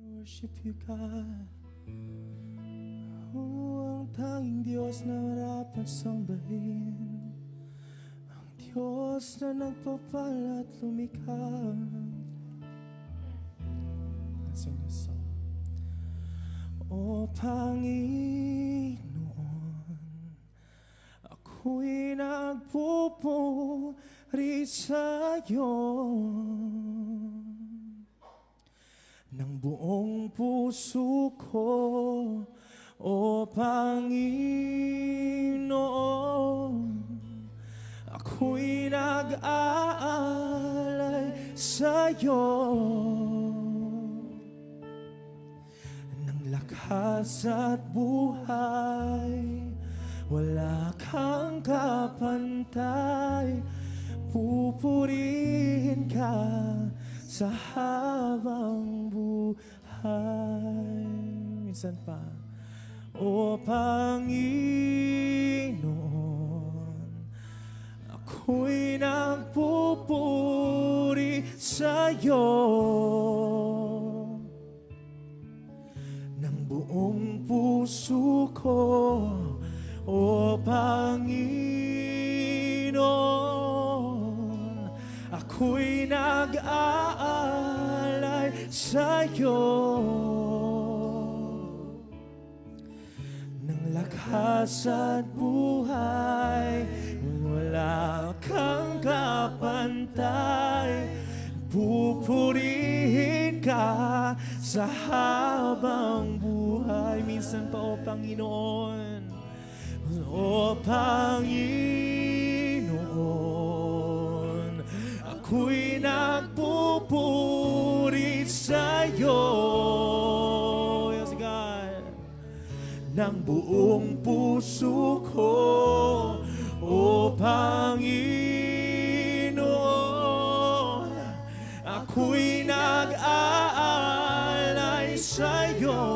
Worship you, God. Oh, ang tanging Diyos na marapat sambahin, ang Diyos na nagpapala at lumikha. Let's sing this song. O Panginoon, ako'y nagpupuri sa'yo ng buong puso ko, O Panginoon. Ako'y nag-aalay sa'yo ng lakas at buhay. Wala kang kapantay, pupurihin ka sa habang buhay. Minsan pa. O Panginoon, ako'y nagpupuri sa'yo ng buong puso ko, O Panginoon. Ako'y nag-aalay sa'yo ng lakas at buhay. Wala kang kapantay, pupurihin ka sa habang buhay. Minsan pa, O Panginoon, O Panginoon, ako'y nagpupuri sa'yo, yes God, ng buong puso ko, O Panginoon. Ako'y nag-aalay sa'yo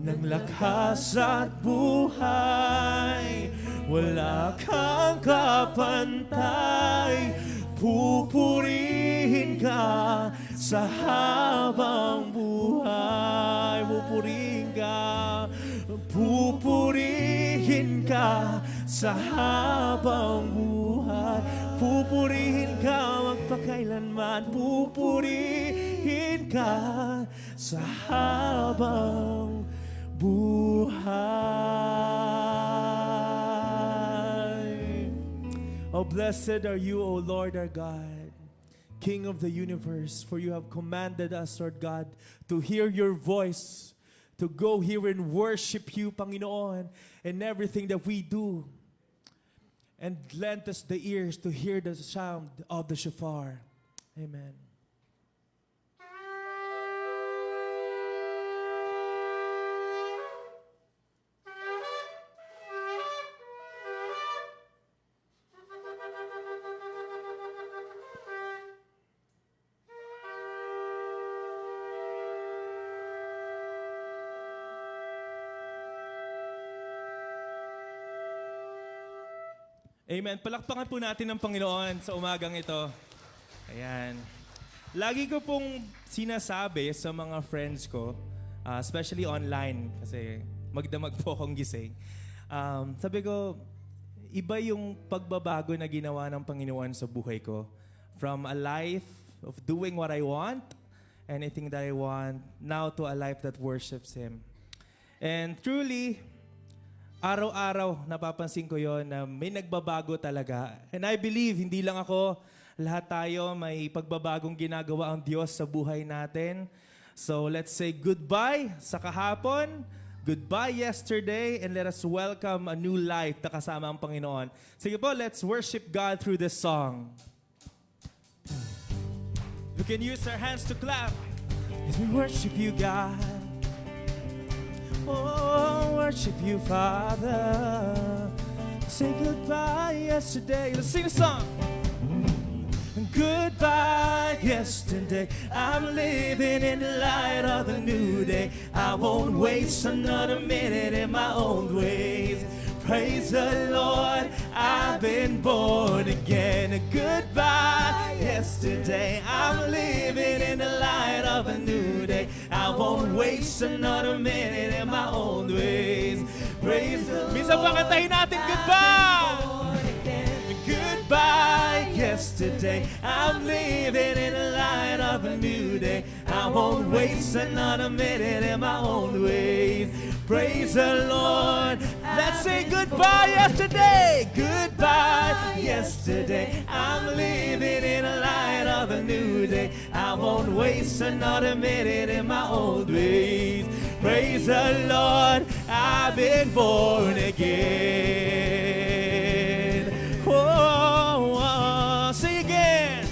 ng lakas at buhay. Wala kang kapantay, pupurihin ka sa habang buhay. Pupurihin ka, pupurihin ka sa habang buhay. Pupurihin ka magpakailanman, pupurihin ka sa habang buhay. Oh, blessed are you, O Lord our God, King of the universe, for you have commanded us, Lord God, to hear your voice, to go here and worship you, Panginoon, in everything that we do. And lend us the ears to hear the sound of the shofar. Amen. Amen. Palakpakan po natin ang Panginoon sa umagang ito. Ayan. Lagi ko pong sinasabi sa mga friends ko, especially online, kasi magdamag po akong gising. Sabi ko, iba yung pagbabago na ginawa ng Panginoon sa buhay ko. From a life of doing what I want, anything that I want, now to a life that worships Him. And truly, araw-araw napapansin ko yon na may nagbabago talaga. And I believe, hindi lang ako, lahat tayo may pagbabagong ginagawa ang Diyos sa buhay natin. So let's say goodbye sa kahapon, goodbye yesterday, and let us welcome a new life na kasama ang Panginoon. Sige po, let's worship God through this song. We can use our hands to clap as we worship you, God. Oh, worship you, Father. Say goodbye yesterday. Let's sing a song. Goodbye yesterday. I'm living in the light of the new day. I won't waste another minute in my own ways. Praise the Lord, I've been born again. Goodbye yesterday. I'm living in the light of a new day. I won't waste another minute in my old ways. Praise the Lord. Minsan pa kantahin natin, goodbye! Goodbye yesterday. I'm living in the light of a new day. I won't waste another minute in my own ways. Praise the Lord. Let's say goodbye yesterday. Goodbye yesterday. I'm living in the light of a new day. I won't waste another minute in my old ways. Praise the Lord. I've been born again. Oh, say again.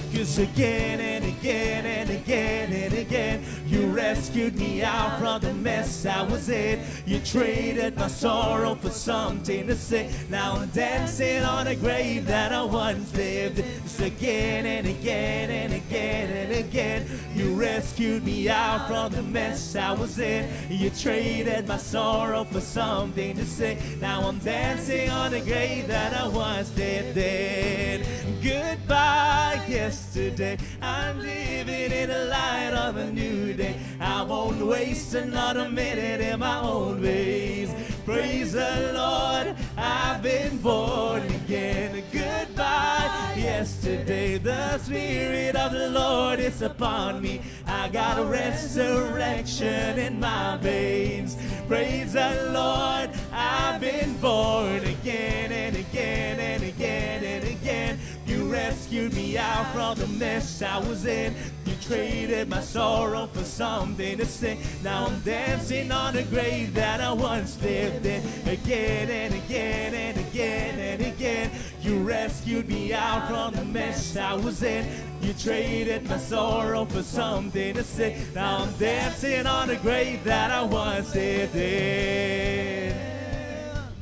'Cause again and again and again and again, you rescued me out from the mess I was in. You traded my sorrow for something to say. Now I'm dancing on a grave that I once lived in. Just again and again and again and again, you rescued me out from the mess I was in. You traded my sorrow for something to say. Now I'm dancing on a grave that I once lived in. Goodbye yesterday. I'm living in the light of a new day. I won't waste another minute in my own ways. Praise the Lord, I've been born again. Goodbye yesterday. The Spirit of the Lord is upon me. I got a resurrection in my veins. Praise the Lord, I've been born again and again and again and again. You rescued me out from the mess I was in. You traded my sorrow for something to say. Now I'm dancing on the grave that I once lived in. Again and again and again and again, you rescued me out from the mess I was in. You traded my sorrow for something to say. Now I'm dancing on the grave that I once lived in.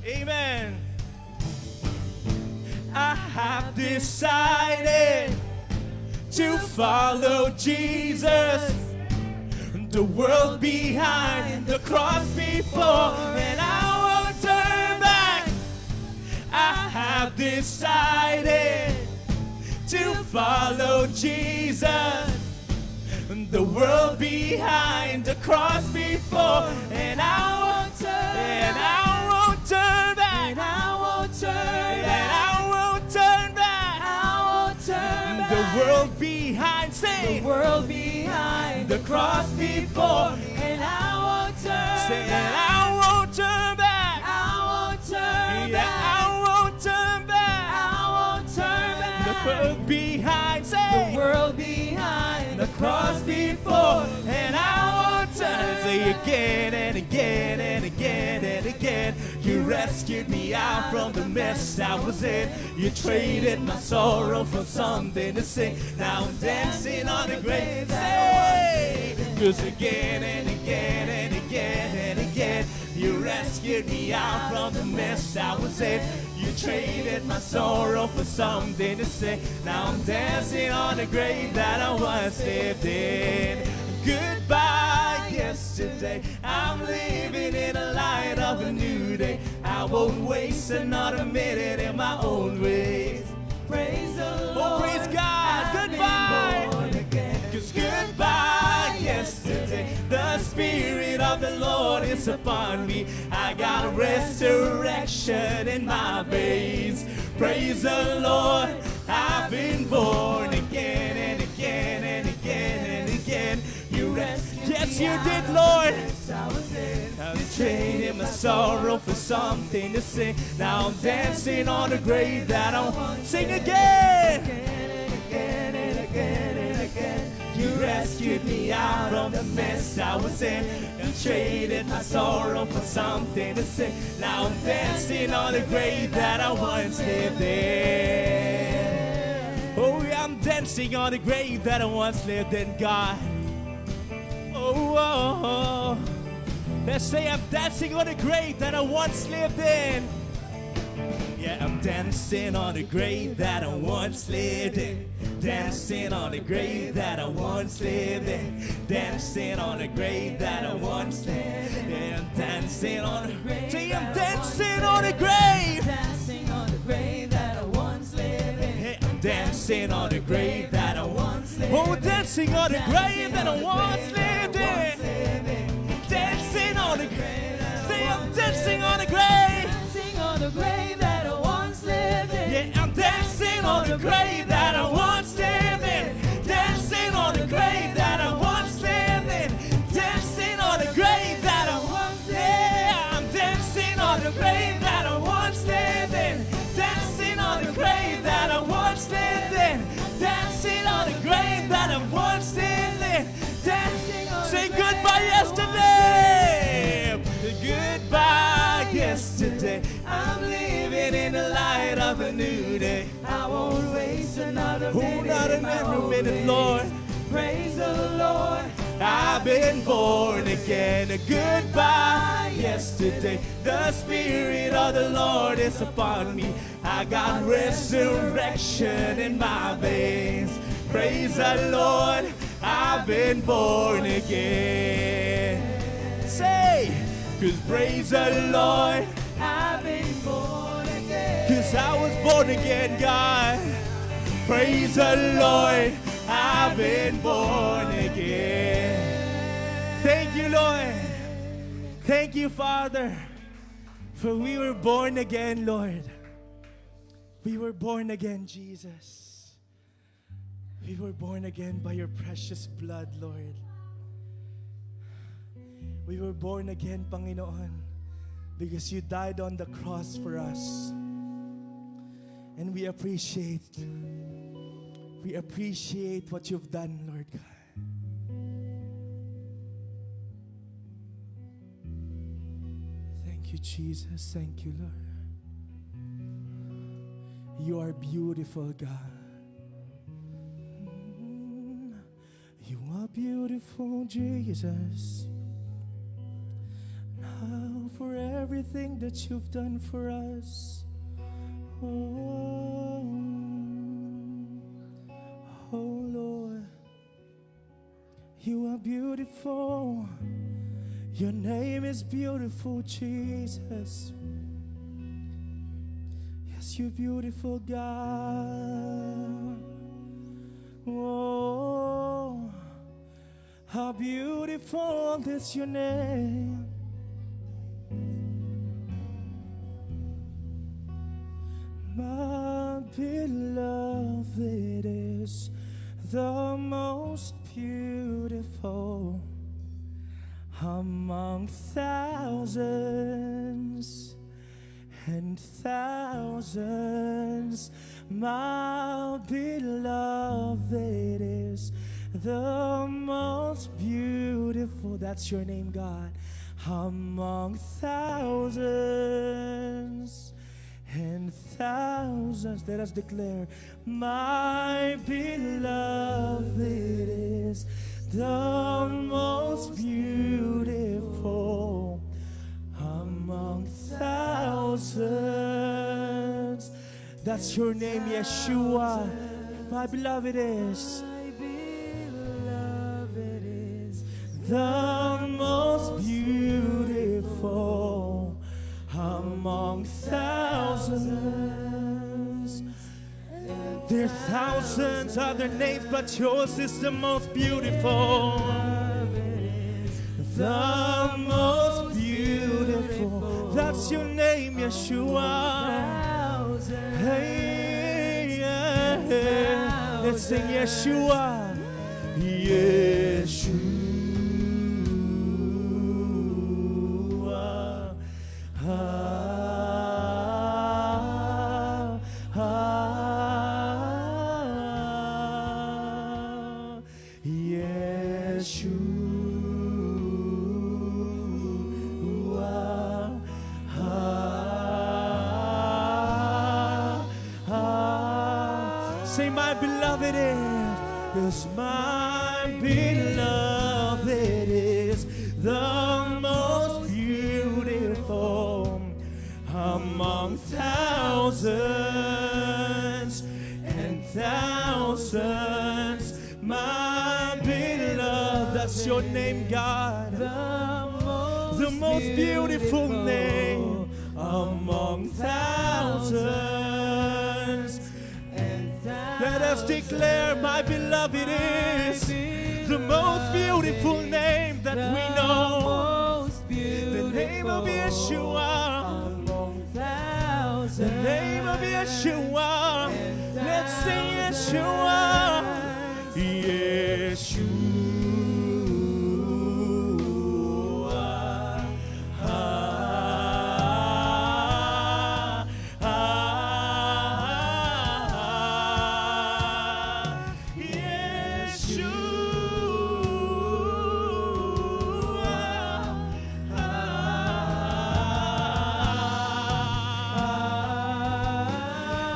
Amen. I have decided to follow Jesus. The world behind, the cross before, and I won't turn back. I have decided to follow Jesus. The world behind, the cross before, and I won't turn, and I won't turn back. And I won't turn back. And I won't turn back. I won't turn back. The world behind, say. The world behind, the cross before, and I won't turn back. And I won't turn back. I won't turn back. I won't turn back. I won't turn back. The world behind, say. The world behind, the cross before, and I won't turn. Say again and again and again and again. You rescued me out from the mess I was in. You traded my sorrow for something to sing. Now I'm dancing on the grave. Say, 'cause again and again and again and again, you rescued me out from the mess I was in. You traded my sorrow for something to say. Now I'm dancing on the grave that I once lived in. Goodbye yesterday. I'm living in the light of a new day. I won't waste another minute in my own ways. Praise the Lord. Oh, praise God. Goodbye. 'Cause goodbye yesterday. The Spirit of the Lord is upon me. I got a resurrection in my veins. Praise the Lord. I've been born again and again and again and again. You rescued me. Yes, you did, Lord. I'm trading my sorrow for something to sing. Now I'm dancing on the grave that I want. Sing again. Again and again and again. You rescued me out from the mess I was in. You traded my sorrow for something to sing. Now I'm dancing on the grave that I once lived in. Oh, yeah, I'm dancing on the grave that I once lived in, God. Oh, oh, oh. Let's say I'm dancing on the grave that I once lived in. Yeah, I'm dancing on the grave that I once lived in. Dancing on the grave that I once lived in. Dancing on the grave that I once lived in. Yeah, I'm dancing on the grave. Say I'm dancing on the grave. Dancing on the grave that I once lived in. Yeah, I'm dancing on the grave that dancing on the grave that I once lived in. Dancing on the grave. Say I'm dancing on the grave. Dancing on the grave that I once lived in. Yeah, I'm dancing on the grave that I once lived in. Dancing on the grave that I once lived in. Dancing on the grave that I once lived in. Yeah, I'm dancing on the grave that I once lived in. Dancing on the grave that I once lived in. Dancing on the grave that I once lived in. Dancing on Say goodbye yesterday. Goodbye yesterday. I'm living in the light of a new day. I won't waste another minute. Not another minute, Lord. Praise the Lord. I've been born again. Goodbye yesterday. The Spirit of the Lord is upon me. I got resurrection in my veins. Praise the Lord. I've been born again. Say, 'cause praise the Lord. I've been born again. 'Cause I was born again, God. Praise the Lord. I've been born again. Thank you, Lord. Thank you, Father, for we were born again, Lord. We were born again, Jesus. We were born again by your precious blood, Lord. We were born again, Panginoon, because you died on the cross for us. And we appreciate what you've done, Lord God. Thank you, Jesus. Thank you, Lord. You are beautiful, God. You are beautiful, Jesus. Now for everything that you've done for us. Oh, Lord, you are beautiful. Your name is beautiful, Jesus. Yes, you're beautiful, God. Oh, how beautiful is your name. My beloved is the most beautiful among thousands and thousands. My beloved is the most beautiful. That's your name, God. Among thousands and thousands. Let us declare, my beloved is the most beautiful among thousands. That's your name, Yeshua. My beloved is the most beautiful among thousands. There are thousands other names, but yours is the most beautiful. The most beautiful. That's your name, Yeshua. Hey, yeah, yeah. Let's sing Yeshua. Yeshua. Say, my beloved is my beloved is the most beautiful among thousands and thousands. My beloved, that's your name, God. The most beautiful name among thousands. Let us declare, my beloved is the most beautiful name that we know. Most The beautiful name of Yeshua. among thousands. The name of Yeshua. Let's sing Yeshua. Yeshua.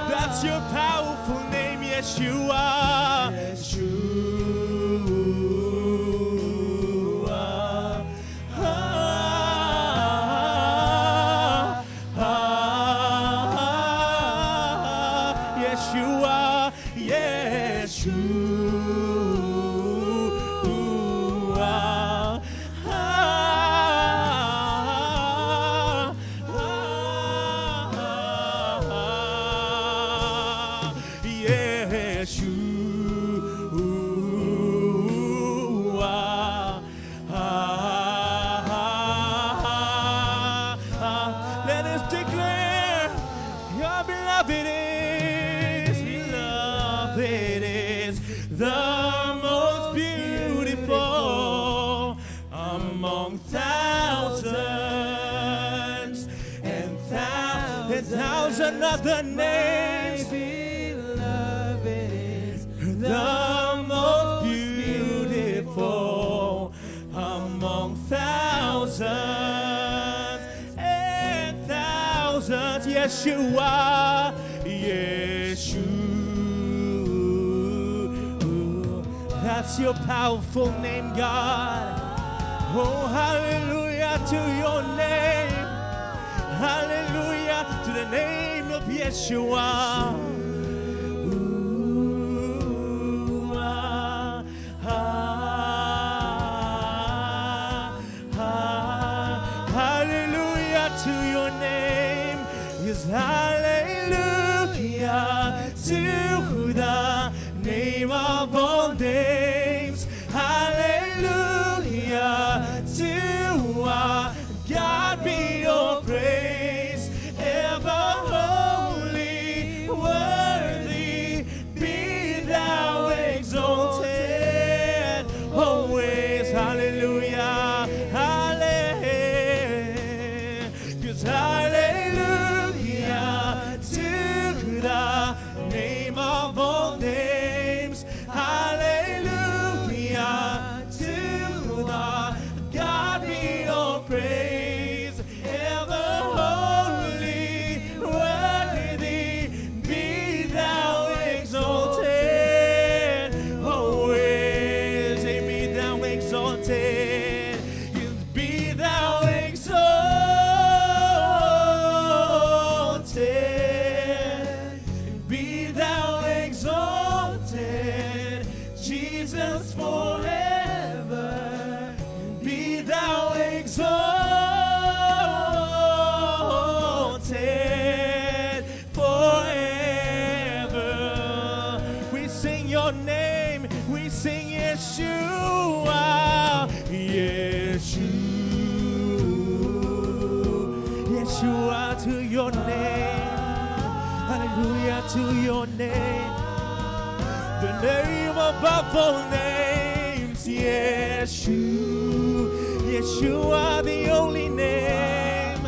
That's your powerful name, Yeshua. Yeshua. Yeshua. Yeshua. Let us declare your beloved is the most beautiful among thousands and thousand other names. Beloved is The most beautiful among thousands and thousands. Yeshua, Yeshua. That's your powerful name, God. Oh, hallelujah to your name. Hallelujah to the name of Yeshua. Hallelujah to your name. Yes, hallelujah to the name of all names. Hallelujah to our God be your praise. Ever holy, worthy, be thou exalted. Always, hallelujah, hallelujah. 'Cause hallelujah to the name of all names. Hallelujah to the God be your praise. Ever holy, worthy, be thou exalted. Always, be thou exalted. Be thou exalted. Be thou exalted. Jesus forever. Be thou exalted forever. We sing your name. We sing Yeshua. Yeshua to your name. Hallelujah to your name. The name above all names. Yeshua, the only name.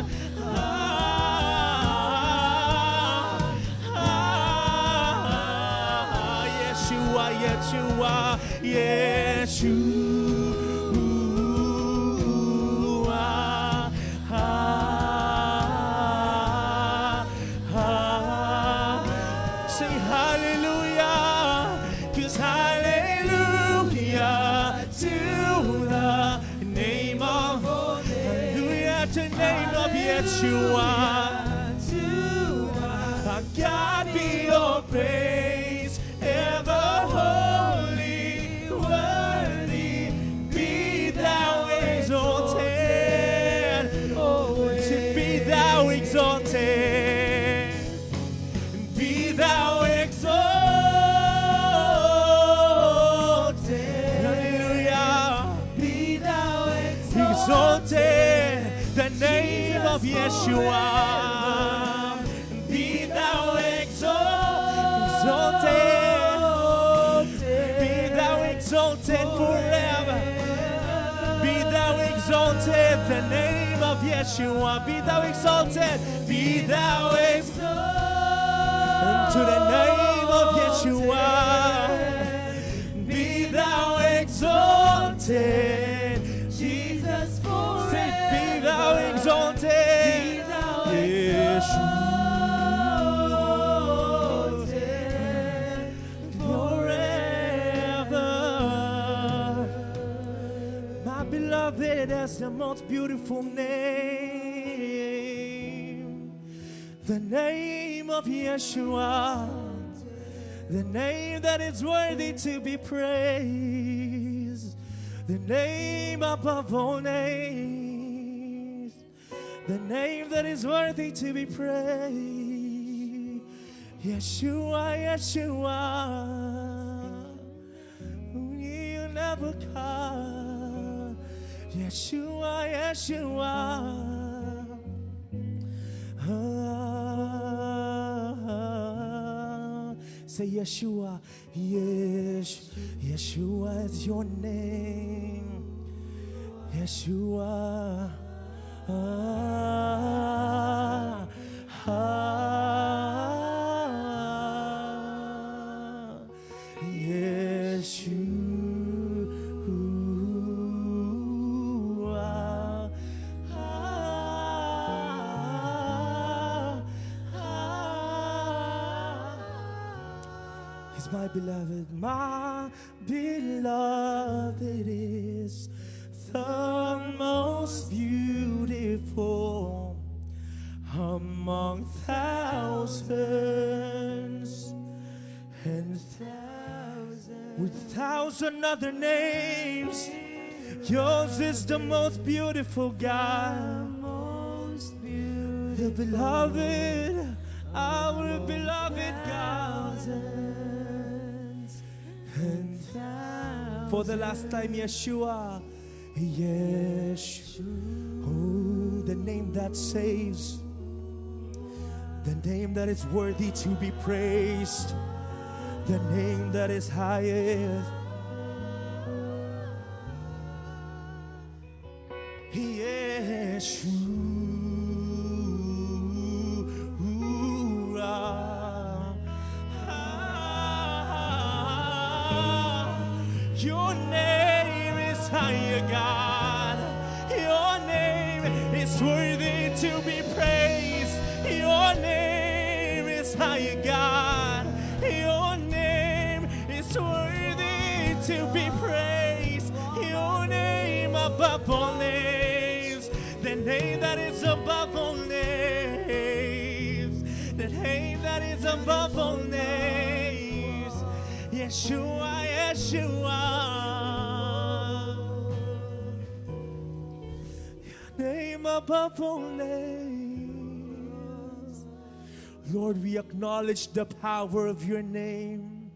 Say hallelujah, 'cause hallelujah to the name of, hallelujah to the name of Yeshua. Our God be your praise, ever holy, worthy, be thou exalted, be thou exalted, be thou exalted. the name of Yeshua. Be thou exalted, be thou exalted forever. Be thou exalted, the name of Yeshua. Be thou exalted, be thou exalted to the name of Yeshua. Be thou exalted, Jesus forever. say, be thou exalted, Yeshua. Beloved, that's the most beautiful name, the name of Yeshua, the name that is worthy to be praised, the name above all names, the name that is worthy to be praised. Yeshua, Yeshua, you never come. Yeshua, Yeshua. Say Yeshua, Yeshua is your name. Yeshua. He's my beloved is the most beautiful among thousands and thousands. With 1,000 other names, yours is the most beautiful, God. The beloved, our beloved God. And for the last time, Yeshua, Yeshua, oh, the name that saves, the name that is worthy to be praised, the name that is highest. Your name is higher, God. Your name is worthy to be praised. Your name is higher, God. Your name is worthy to be praised. Your name above all names. The name that is above all names. The name that is above all names. Yeshua, Yeshua. Your name above all names. Lord, we acknowledge the power of your name.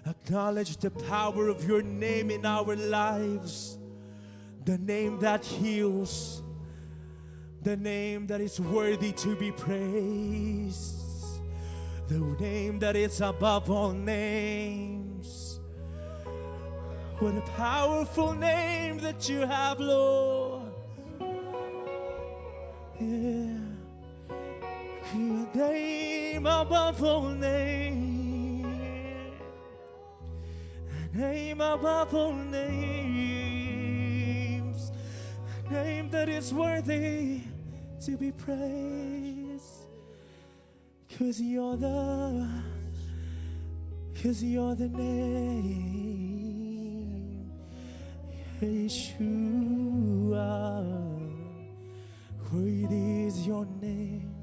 Acknowledge the power of your name in our lives. The name that heals. The name that is worthy to be praised. The name that is above all names. What a powerful name that you have, Lord. Yeah. Your name above all names. A name above all names. A name that is worthy to be praised. 'Cause you're the name, Yeshua. Worthy is your name.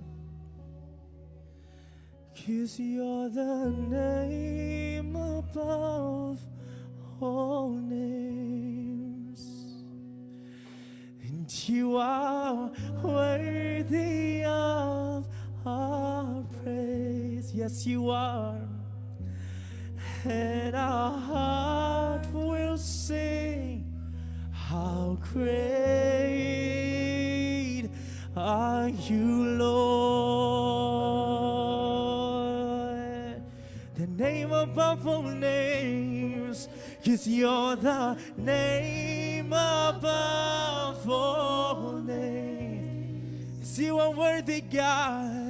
'Cause you're the name above all names. And you are worthy of our praise. Yes, you are. And our heart will sing, how great are you, Lord. The name above all names, 'cause you're the name above all names. You are worthy, God.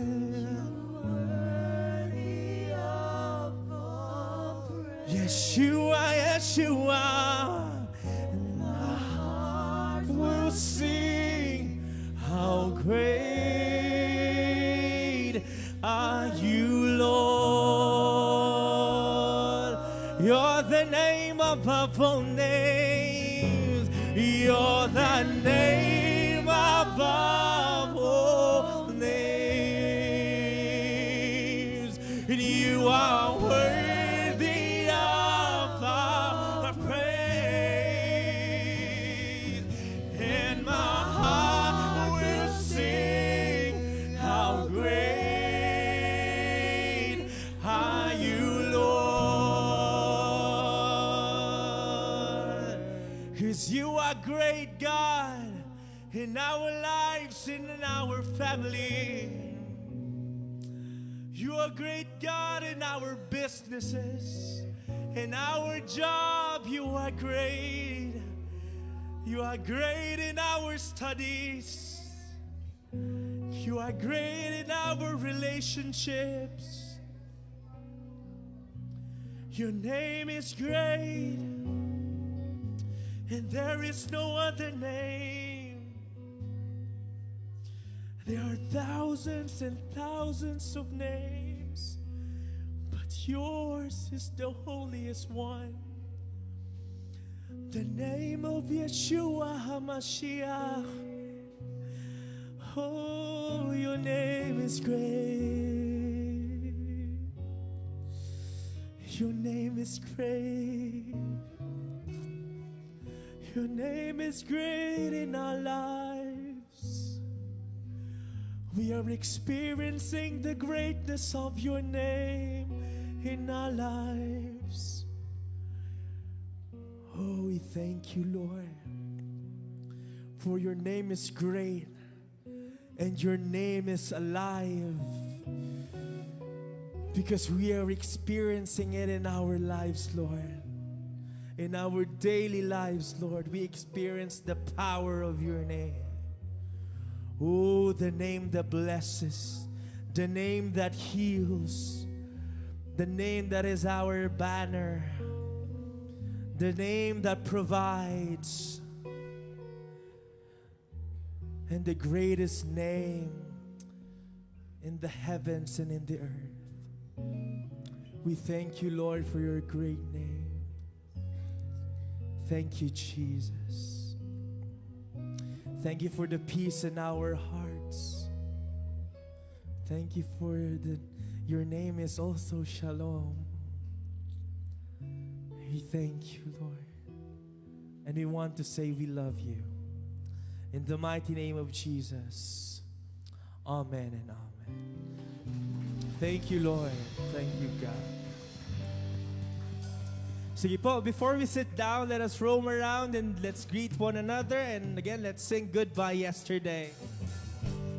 Yeshua, Yeshua, and my heart will sing, how great are you, Lord. You're the name above all names. You're the name above all names. And you are worthy of our praise. And my heart will sing, how great are you, Lord. 'Cause you are great, God, in our lives and in our family. You are great, God, in our businesses, in our job. You are great. You are great in our studies. You are great in our relationships. Your name is great, and there is no other name. There are thousands and thousands of names, but yours is the holiest one. The name of Yeshua HaMashiach. Oh, your name is great. Your name is great. Your name is great in our lives. We are experiencing the greatness of your name in our lives. Oh, we thank you, Lord, for your name is great and your name is alive, because we are experiencing it in our lives, Lord. In our daily lives, Lord, we experience the power of your name. Oh, the name that blesses, the name that heals, the name that is our banner, the name that provides, and the greatest name in the heavens and in the earth. We thank you, Lord, for your great name. Thank you, Jesus. Thank you for the peace in our hearts. Thank you for your name is also Shalom. We thank you, Lord. And we want to say we love you. In the mighty name of Jesus. Amen and amen. Thank you, Lord. Thank you, God. Sige po, before we sit down, let us roam around and let's greet one another. And again, let's sing Goodbye Yesterday.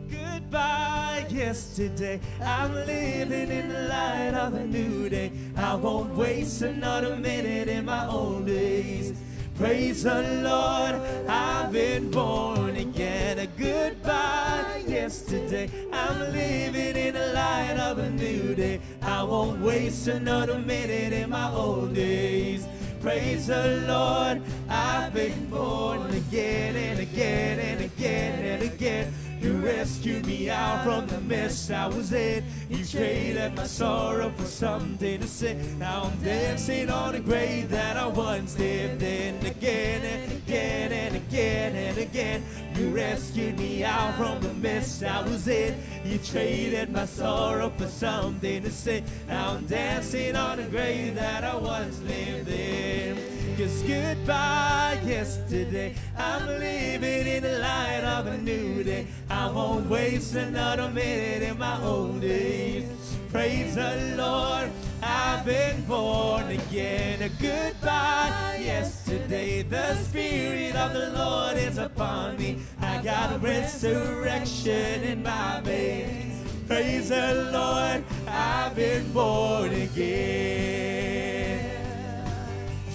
Goodbye yesterday, I'm living in the light of a new day. I won't waste another minute in my old days. Praise the Lord, I've been born again. A goodbye yesterday, I'm living in the light of a new day. I won't waste another minute in my old days. Praise the Lord, I've been born again and again and again and again. You rescued me out from the mess I was in. You traded my sorrow for something to say. Now I'm dancing on the grave that I once lived in. Again and again and again and again. You rescued me out from the mess I was in. You traded my sorrow for something to say. Now I'm dancing on the grave that I once lived in. 'Cause goodbye yesterday, I'm living in the light of a new day. I won't waste another minute in my old days. Praise the Lord, I've been born again. Goodbye yesterday, the Spirit of the Lord is upon me. I got resurrection in my veins. Praise the Lord, I've been born again.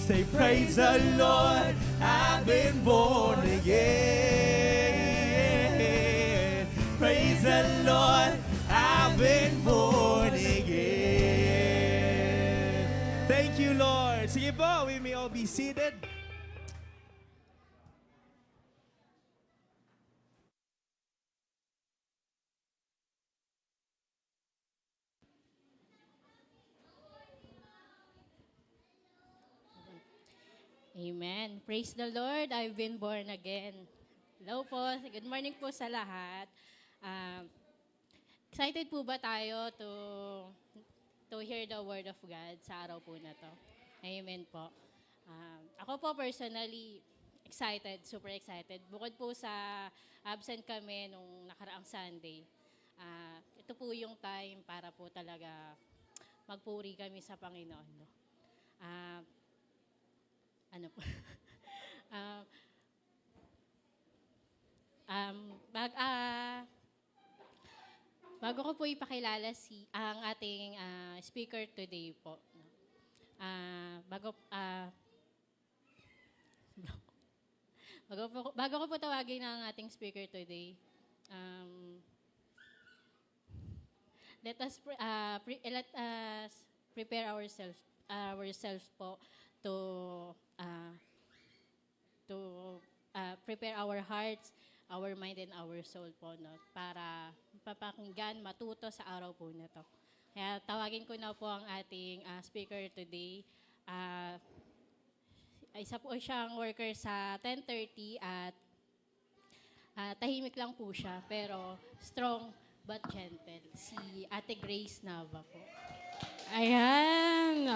Say, praise the Lord, I've been born again. Praise the Lord, I've been born again. Thank you, Lord. Sige po, we may all be seated. Amen. Praise the Lord, I've been born again. Hello po, good morning po sa lahat. Excited po ba tayo to hear the word of God sa araw po na to? Amen po. Ako po personally, excited, super excited. Bukod po sa absent kami nung nakaraang Sunday, ito po yung time para po talaga magpuri kami sa Panginoon. No? Ano po? Bago ko po ipakilala ang ating speaker today po. Bago ko po tawagin ang ating speaker today, let us prepare ourselves po to prepare our hearts, our mind, and our soul po, no? Para mapapakinggan, matuto sa araw po na to. Kaya tawagin ko na po ang ating speaker today. Isa po siyang worker sa 1030 at tahimik lang po siya, pero strong but gentle. Si Ate Grace Nava po. Ayan,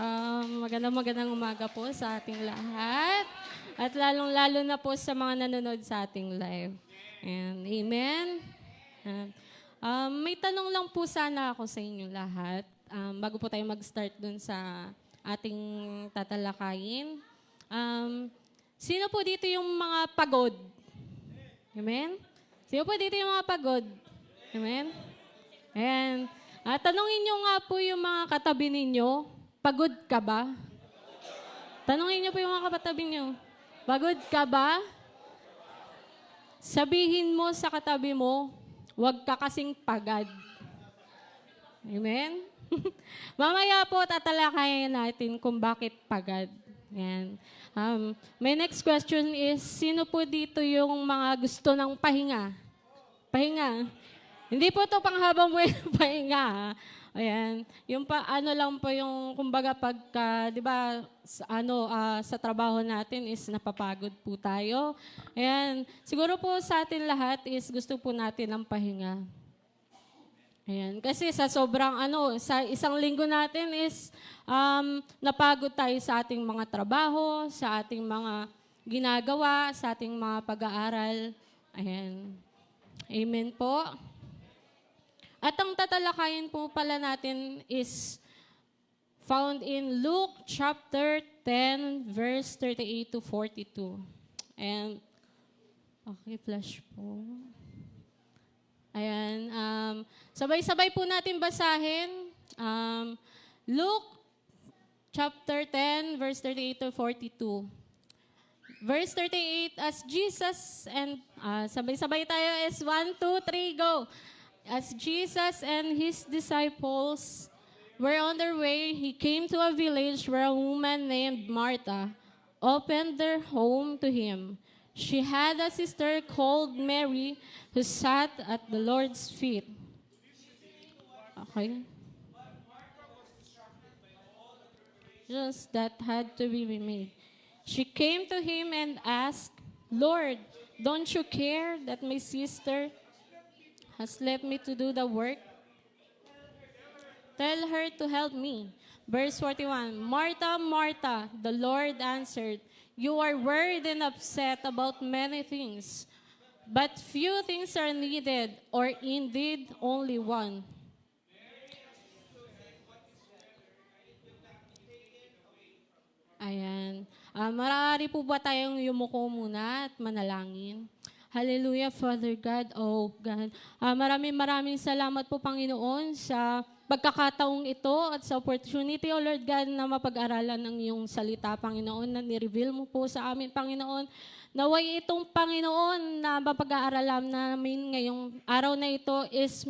magandang umaga po sa ating lahat. At lalong-lalo na po sa mga nanonood sa ating live. And amen. May tanong lang po sana ako sa inyo lahat. Bago po tayo mag-start dun sa ating tatalakayin. Sino po dito yung mga pagod? Amen? Sino po dito yung mga pagod? Amen? Ayan. Tanungin nyo nga po yung mga katabi ninyo, pagod ka ba? Tanungin nyo po yung mga katabi nyo, pagod ka ba? Sabihin mo sa katabi mo, huwag ka kasing pagad. Amen? Mamaya po tatalakayin natin kung bakit pagad. Yan. My next question is, sino po dito yung mga gusto ng pahinga? Pahinga. Hindi po ito panghabang buhay ng pahinga. Ayan. Yung ano lang po yung, kumbaga pagka, di ba, sa trabaho natin is napapagod po tayo. Ayan. Siguro po sa atin lahat is gusto po natin ng pahinga. Ayan. Kasi sa sobrang sa isang linggo natin is napagod tayo sa ating mga trabaho, sa ating mga ginagawa, sa ating mga pag-aaral. Ayan. Amen po. At ang tatalakayin po pala natin is found in Luke chapter 10, verse 38 to 42. And, okay, flash po. Ayan, sabay-sabay po natin basahin. Luke chapter 10, verse 38 to 42. Verse 38, as Jesus and, sabay-sabay tayo is 1, 2, 3, go. As Jesus and his disciples were on their way, he came to a village where a woman named Martha opened their home to him. She had a sister called Mary who sat at the Lord's feet. Okay. Just that had to be remade. She came to him and asked, Lord, don't you care that my sister has left me to do the work? Tell her to help me. Verse 41, Martha, Martha, the Lord answered, you are worried and upset about many things, but few things are needed, or indeed only one. Ayan. Maaari po ba tayong yumuko muna at manalangin? Hallelujah, Father God. Oh, God. Maraming salamat po, Panginoon, sa pagkakataong ito at sa opportunity, oh Lord God, na mapag-aralan ng iyong salita, Panginoon, na nireveal mo po sa amin, Panginoon. Naway itong Panginoon na mapag-aaralan namin ngayong araw na ito is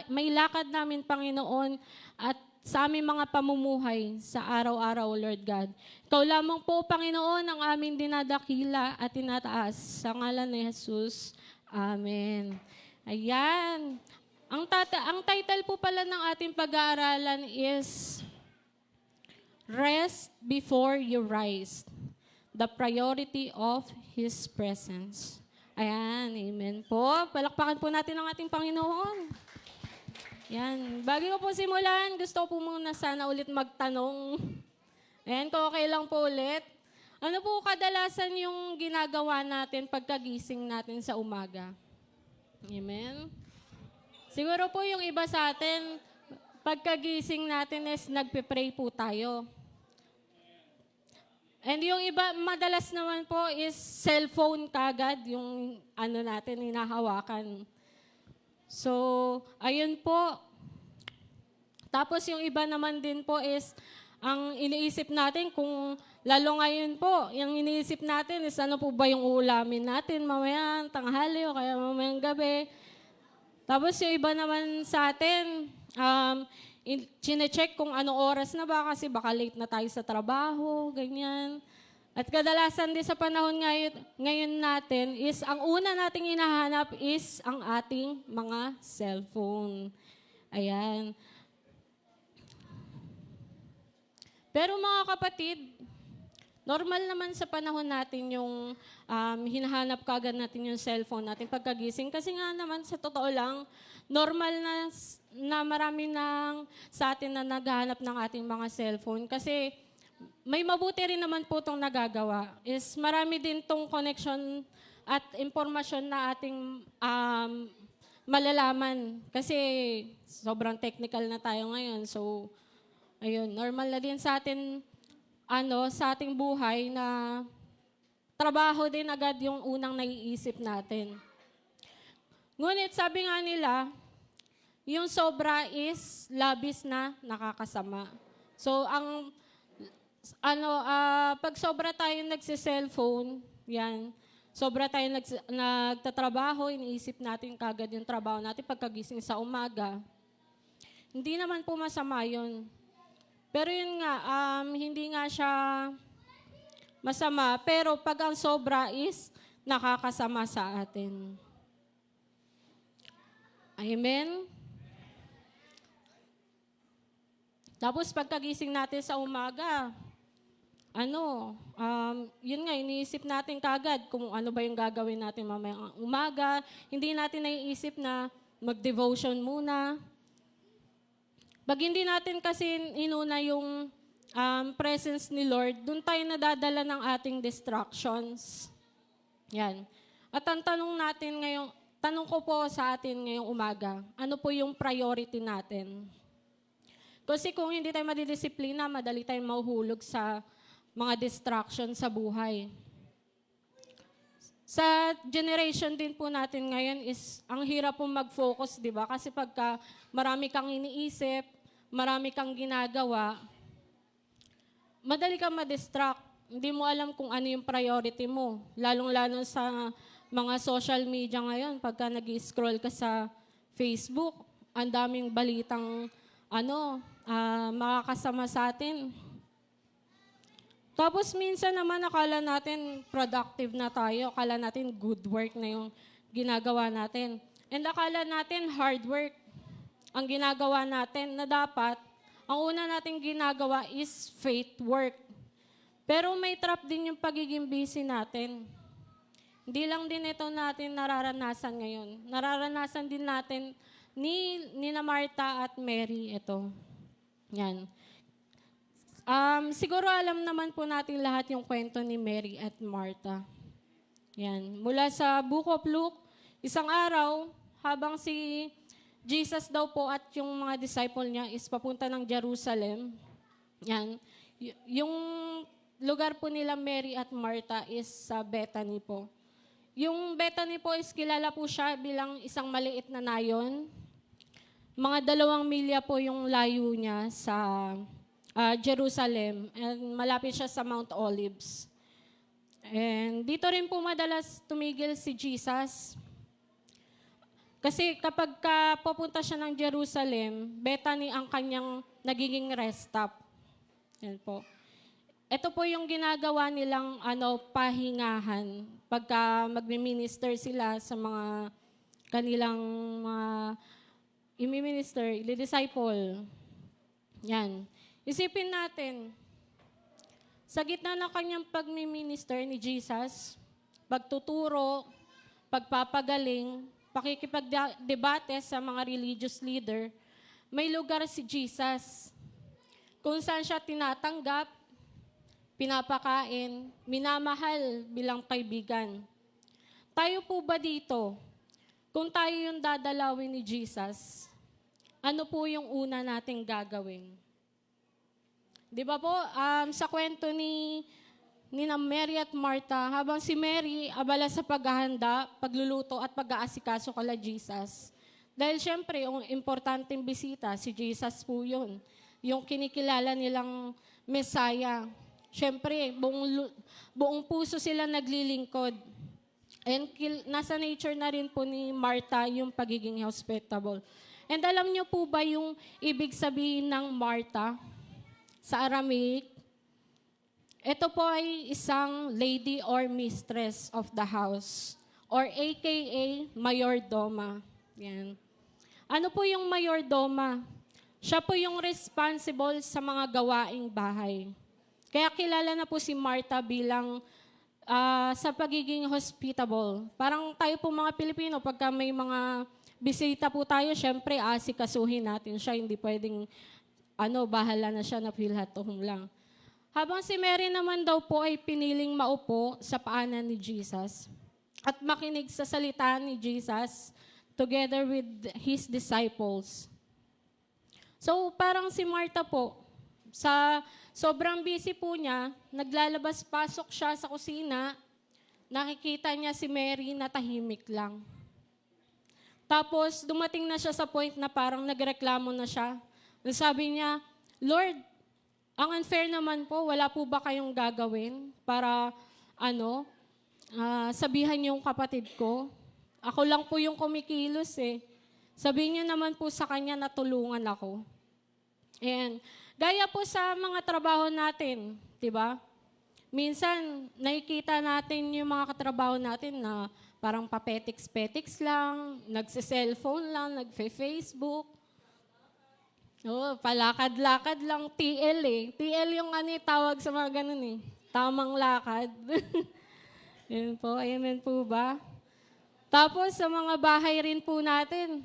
may lakad namin, Panginoon, at sa aming mga pamumuhay sa araw-araw, Lord God. Ikaw lamang po, Panginoon, ang aming dinadakila at tinataas sa ngalan ni Jesus. Amen. Ayan. Ang title po pala ng ating pag-aaralan is Rest Before You Rise. The priority of His presence. Ayan, amen po. Palakpakan po natin ang ating Panginoon. Yan. Bago ko po simulan, gusto ko po muna sana ulit magtanong. Ayan, kung okay lang po ulit. Ano po kadalasan yung ginagawa natin pagkagising natin sa umaga? Amen? Siguro po yung iba sa atin, pagkagising natin is nagpe-pray po tayo. And yung iba, madalas naman po is cellphone kagad, yung ano natin, hinahawakan. So, ayun po. Tapos yung iba naman din po is, ang iniisip natin kung, lalo ngayon po, yung iniisip natin is ano po ba yung ulamin natin mamayang tanghali o kaya mamayang gabi. Tapos yung iba naman sa atin, chine-check kung anong oras na ba kasi baka late na tayo sa trabaho, ganyan. At kadalasan din sa panahon ngayon natin is ang una nating hinahanap is ang ating mga cellphone. Ayan. Pero mga kapatid, normal naman sa panahon natin yung hinahanap kagad natin yung cellphone natin pagkagising. Kasi nga naman sa totoo lang, normal na marami sa atin na naghahanap ng ating mga cellphone. Kasi may mabuti rin naman po itong nagagawa. Is marami din itong connection at impormasyon na ating malalaman. Kasi sobrang technical na tayo ngayon. So, ayun, normal na din sa atin, sa ating buhay na trabaho din agad yung unang naiisip natin. Ngunit sabi nga nila, yung sobra is labis na nakakasama. So, pag sobra tayo nagsi-cellphone, yan, sobra tayo nagtatrabaho, iniisip natin kagad yung trabaho natin pagkagising sa umaga. Hindi naman po masama yun. Pero yun nga, hindi nga siya masama. Pero pag ang sobra is nakakasama sa atin. Amen? Tapos pagkagising natin sa umaga, yun nga, iniisip natin kagad kung ano ba yung gagawin natin mamayang umaga. Hindi natin naiisip na mag-devotion muna. Pag hindi natin kasi inuna yung presence ni Lord, dun tayo nadadala ng ating distractions. Yan. At ang tanong ko po sa atin ngayong umaga, ano po yung priority natin? Kasi kung hindi tayo madidisiplina, madali tayong mahuhulog sa mga distractions sa buhay. Sa generation din po natin ngayon is, ang hirap pong mag-focus, di ba? Kasi pagka marami kang iniisip, marami kang ginagawa, madali kang ma-distract. Hindi mo alam kung ano yung priority mo. Lalong-lalo sa mga social media ngayon, pagka nag-scroll ka sa Facebook, ang daming balitang makakasama sa atin. Tapos minsan naman akala natin productive na tayo, akala natin good work na yung ginagawa natin. And akala natin hard work ang ginagawa natin na dapat, ang una nating ginagawa is faith work. Pero may trap din yung pagiging busy natin. Hindi lang din ito natin nararanasan ngayon. Nararanasan din natin ni Martha at Mary ito. Yan. Siguro alam naman po natin lahat yung kwento ni Mary at Martha. Yan. Mula sa Book of Luke, isang araw, habang si Jesus daw po at yung mga disciple niya is papunta ng Jerusalem. Yan. Yung lugar po nila Mary at Martha is sa Bethany po. Yung Bethany po is kilala po siya bilang isang maliit na nayon. Mga 2 milya po yung layo niya sa Jerusalem, and malapit siya sa Mount Olives. And dito rin po madalas tumigil si Jesus. Kasi kapag pupunta siya ng Jerusalem, Bethany ang kanyang nagiging rest stop. Yan po. Ito po yung ginagawa nilang pahingahan pagka magmi-minister sila sa mga kanilang mga imi-minister, ili-disciple. Yan. Isipin natin, sa gitna ng kanyang pagmi-minister ni Jesus, pagtuturo, pagpapagaling, pakikipagdebate sa mga religious leader, may lugar si Jesus kung saan siya tinatanggap, pinapakain, minamahal bilang kaibigan. Tayo po ba dito, kung tayo yung dadalawin ni Jesus, ano po yung una nating gagawin? Di ba po, sa kwento ni Mary at Martha, habang si Mary abala sa paghahanda, pagluluto at pag-aasikaso kala Jesus. Dahil syempre, yung importanteng bisita, si Jesus po yun. Yung kinikilala nilang Messiah. Syempre, buong puso sila naglilingkod. And nasa nature na rin po ni Martha yung pagiging hospitable. And alam niyo po ba yung ibig sabihin ng Martha? Sa Aramaic, ito po ay isang lady or mistress of the house, or aka mayordoma. Yan. Ano po yung mayordoma? Siya po yung responsible sa mga gawaing bahay. Kaya kilala na po si Martha bilang sa pagiging hospitable. Parang tayo po mga Pilipino, pagka may mga bisita po tayo, syempre asikasuhin natin siya, hindi pwedeng bahala na siya na feel at home lang. Habang si Mary naman daw po ay piniling maupo sa paanan ni Jesus at makinig sa salita ni Jesus together with his disciples. So parang si Martha po, sa sobrang busy po niya, naglalabas-pasok siya sa kusina, nakikita niya si Mary na tahimik lang. Tapos dumating na siya sa point na parang nagreklamo na siya. Sabi niya, Lord, ang unfair naman po, wala po ba kayong gagawin para sabihan yung kapatid ko? Ako lang po yung kumikilos eh. Sabihin niyo naman po sa kanya na tulungan ako. And gaya po sa mga trabaho natin, di ba? Minsan, nakikita natin yung mga katrabaho natin na parang papetiks-petiks lang, nagse-cellphone lang, nagfe-Facebook. Palakad-lakad lang, TL eh. TL yung tawag sa mga ganun eh. Tamang lakad. Yun po, amen po ba? Tapos sa mga bahay rin po natin,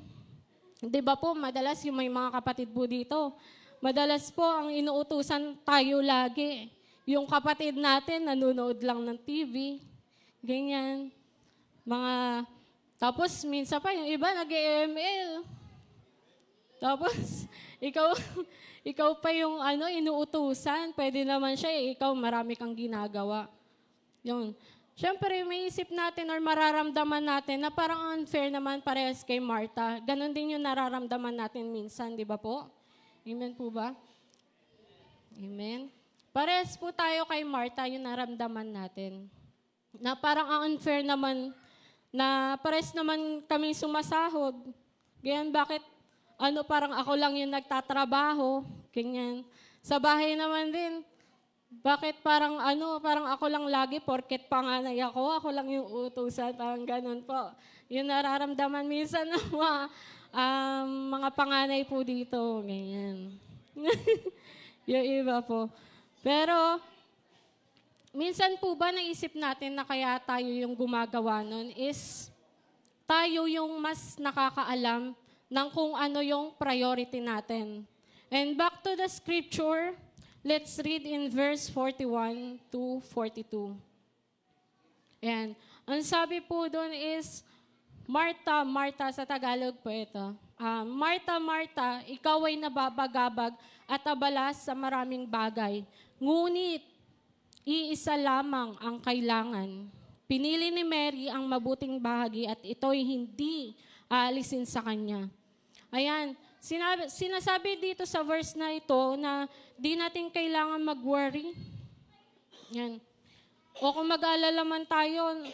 di ba po, madalas yung may mga kapatid po dito, madalas po ang inuutusan tayo lagi. Yung kapatid natin, nanonood lang ng TV. Ganyan. Tapos minsan pa, yung iba nag-EML. Tapos, ikaw pa yung inuutusan. Pwede naman siya ikaw marami kang ginagawa. Yun. Siyempre, may isip natin or mararamdaman natin na parang unfair naman parehas kay Martha. Ganon din yung nararamdaman natin minsan, di ba po? Amen po ba? Amen. Parehas po tayo kay Martha yung naramdaman natin. Na parang ang unfair naman, na parehas naman kami sumasahod. Ganyan, bakit parang ako lang yung nagtatrabaho, ganyan. Sa bahay naman din, bakit parang ako lang lagi, porket panganay ako lang yung utusan, parang ganun po. Yung nararamdaman minsan ng mga panganay po dito, ganyan. Yung iba po. Pero, minsan po ba naisip natin na kaya tayo yung gumagawa nun is tayo yung mas nakakaalam ng kung ano yung priority natin. And back to the scripture, let's read in verse 41 to 42. And ang sabi po doon is, Marta, Marta, sa Tagalog po ito. Marta, Marta, ikaw ay nababagabag at abala sa maraming bagay. Ngunit, iisa lamang ang kailangan. Pinili ni Mary ang mabuting bahagi at ito'y hindi aalisin sa kanya. Ayan, sinasabi dito sa verse na ito na di natin kailangan mag-worry. Yan. O kung mag-alala man tayo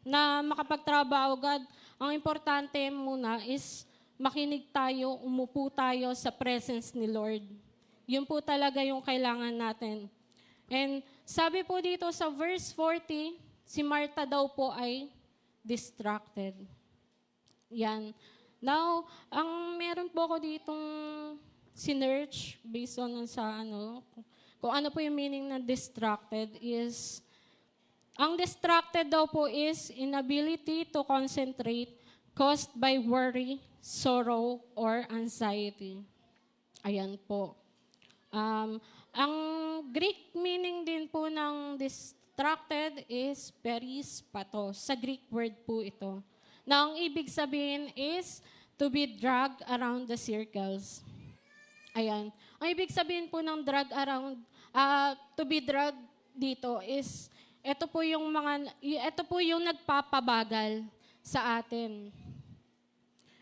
na makapagtrabaho, God, ang importante muna is makinig tayo, umupo tayo sa presence ni Lord. Yun po talaga yung kailangan natin. And sabi po dito sa verse 40, si Martha daw po ay distracted. Yan. Now, ang meron po ako ditong sinearch based on sa kung ano po yung meaning ng distracted is, ang distracted daw po is inability to concentrate caused by worry, sorrow, or anxiety. Ayan po. Ang Greek meaning din po ng distracted is perispatos. Sa Greek word po ito. Na ang ibig sabihin is to be dragged around the circles. Ayan. Ang ibig sabihin po ng drag around, to be dragged dito is, ito po yung nagpapabagal sa atin.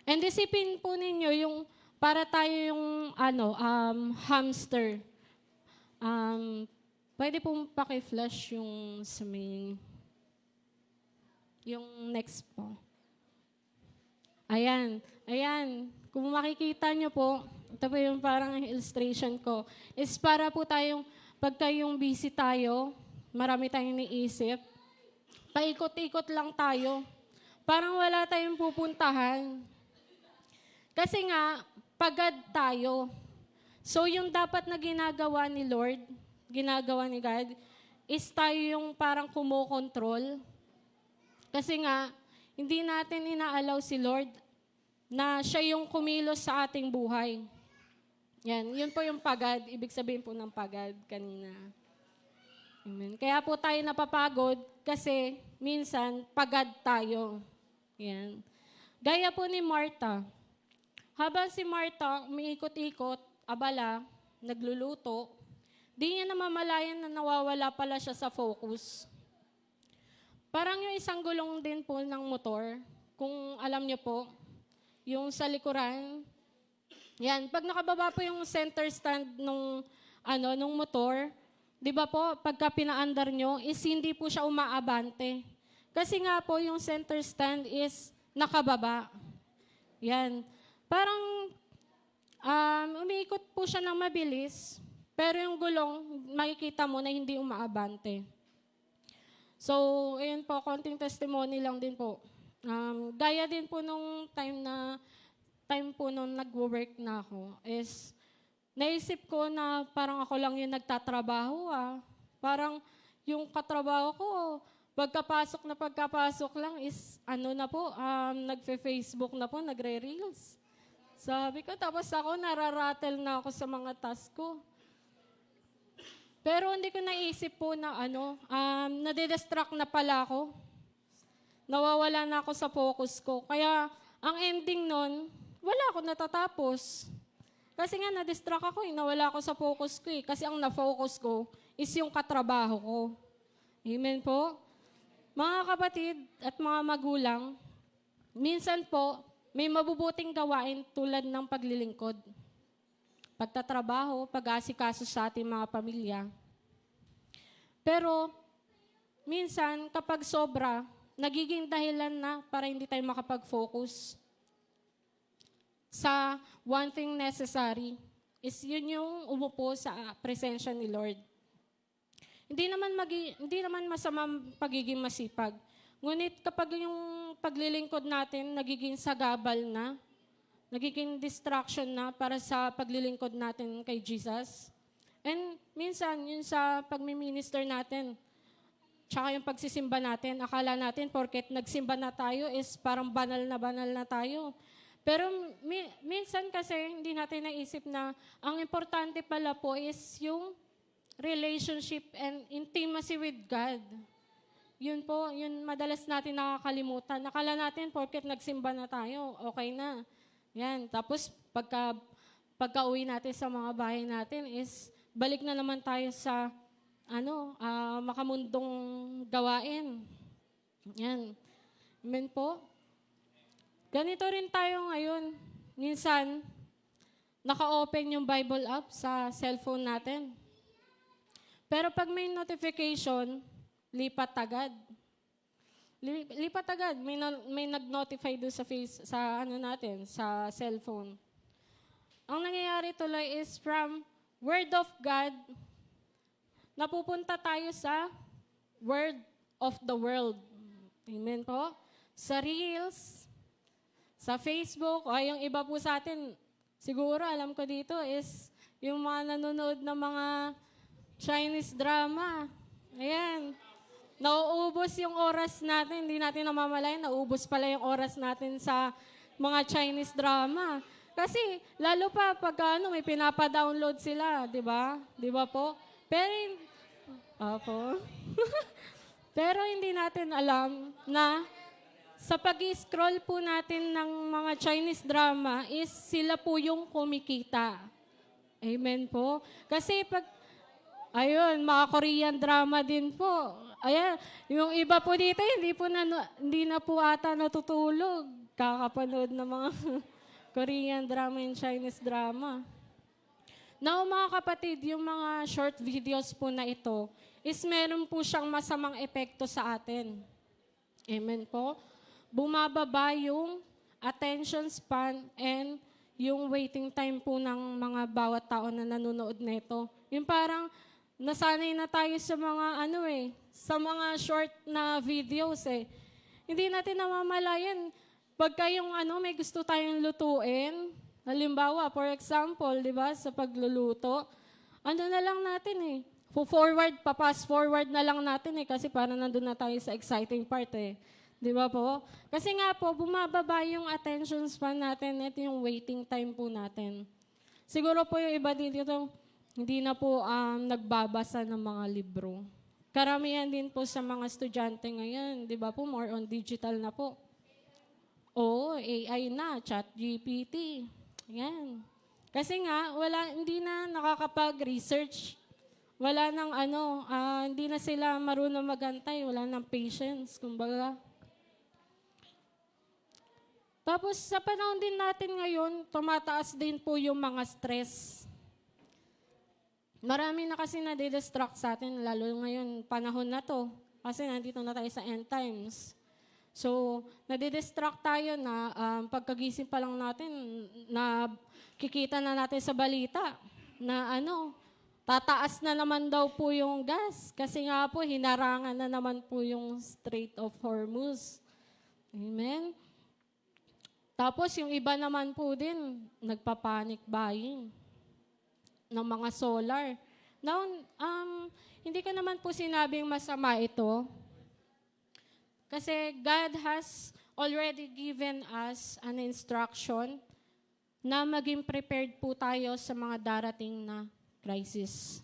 And isipin po ninyo yung para tayo yung hamster. Pwede pong paki-flash yung sa main. Yung next po. Ayan. Kung makikita nyo po, ito po yung parang illustration ko, is para po tayong, pagka yung busy tayo, marami tayong iniisip, paikot-ikot lang tayo. Parang wala tayong pupuntahan. Kasi nga, pagad tayo. So yung dapat na ginagawa ni Lord, ginagawa ni God, is tayo yung parang kumokontrol. Kasi nga, hindi natin inaalaw si Lord na siya yung kumilos sa ating buhay. Yan, yun po yung pagad. Ibig sabihin po ng pagad kanina. Amen. Kaya po tayo napapagod kasi minsan pagad tayo. Yan. Gaya po ni Martha. Habang si Martha umiikot-ikot, abala, nagluluto, di niya namamalayan na nawawala pala siya sa focus. Parang yung isang gulong din po ng motor, kung alam niyo po, yung sa likuran. Yan, pag nakababa po yung center stand nung motor, di ba po, pagka pinaandar nyo, is hindi po siya umaabante. Kasi nga po, yung center stand is nakababa. Yan. Parang umiikot po siya ng mabilis, pero yung gulong, makikita mo na hindi umaabante. So, ayun po, konting testimony lang din po. Gaya din po nung time po nung nag-work na ako, is naisip ko na parang ako lang yung nagtatrabaho. Parang yung katrabaho ko, pagkapasok lang is nagfe-Facebook na po, nagre-reels. Sabi ko, tapos ako nararattle na ako sa mga task ko. Pero hindi ko naisip po na nadidistract na pala ako. Nawawala na ako sa focus ko. Kaya ang ending nun, wala ako natatapos. Kasi nga, na-distract ako nawala ako sa focus ko Kasi ang na-focus ko is yung katrabaho ko. Amen po? Mga kapatid at mga magulang, minsan po, may mabubuting gawain tulad ng paglilingkod. Pagtatrabaho, pag-asikaso sa ating mga pamilya. Pero, minsan, kapag sobra, nagiging dahilan na para hindi tayo makapag-focus sa one thing necessary is yun yung umupo sa presensya ni Lord. Hindi naman masama pagiging masipag. Ngunit kapag yung paglilingkod natin nagiging sagabal na, nagiging distraction na para sa paglilingkod natin kay Jesus. And minsan, yun sa pagmi-minister natin, tsaka yung pagsisimba natin, akala natin porket nagsimba na tayo is parang banal na tayo. Pero minsan kasi hindi natin naisip na ang importante pala po is yung relationship and intimacy with God. Yun po, yun madalas natin nakakalimutan. Nakala natin, porket nagsimba na tayo, okay na. Yan. Tapos, pagka-uwi natin sa mga bahay natin is, balik na naman tayo sa, makamundong gawain. Yan. Amen po. Ganito rin tayo ngayon. Minsan, naka-open yung Bible app sa cellphone natin. Pero pag may notification, lipat agad. Lipat agad. May nag-notify doon sa cellphone. Ang nangyayari tuloy is from Word of God, napupunta tayo sa Word of the World. Amen po. Sa Reels, sa Facebook, o yung iba po sa atin, siguro alam ko dito is yung mga nanonood ng mga Chinese drama. Ayan. Nauubos yung oras natin. Hindi natin namamalayan. Nauubos pala yung oras natin sa mga Chinese drama. Kasi, lalo pa pag may pinapa-download sila, di ba? Di ba po? Pero hindi natin alam na sa pag-scroll po natin ng mga Chinese drama is sila po yung kumikita. Amen po. Kasi mga Korean drama din po. Ayan, yung iba po dito, hindi na po ata natutulog. Kakapanood ng mga Korean drama and Chinese drama. Now, mga kapatid, yung mga short videos po na ito is meron po siyang masamang epekto sa atin. Amen po. Bumababa yung attention span and yung waiting time po ng mga bawat tao na nanonood nito. Yung parang nasanay na tayo sa mga sa mga short na videos eh. Hindi natin namamalayan. Pagka yung may gusto tayong lutuin, halimbawa, for example, di ba, sa pagluluto, na lang natin pass forward na lang natin kasi para nandun na tayo sa exciting part eh. Di ba po? Kasi nga po, bumababa yung attention span natin, ito yung waiting time po natin. Siguro po yung iba dito, hindi na po nagbabasa ng mga libro. Karamihan din po sa mga estudyante ngayon, di ba po, more on digital na po. Oo, AI na, ChatGPT. Yan. Kasi nga, hindi na nakakapag-research. Wala nang hindi na sila marunong magantay, wala nang patience, kumbaga. Tapos sa panahon din natin ngayon, tumataas din po yung mga stress. Marami na kasi nadidistract sa atin, lalo ngayon, panahon na to. Kasi nandito na tayo sa end times. So, nadidistract tayo na pagkagising pa lang natin, na kikita na natin sa balita na tataas na naman daw po yung gas. Kasi nga po, hinarangan na naman po yung Strait of Hormuz. Amen? Tapos, yung iba naman po din, nagpa-panic buying ng mga solar. Now, hindi ko naman po sinabing masama ito. Kasi God has already given us an instruction na maging prepared po tayo sa mga darating na crisis.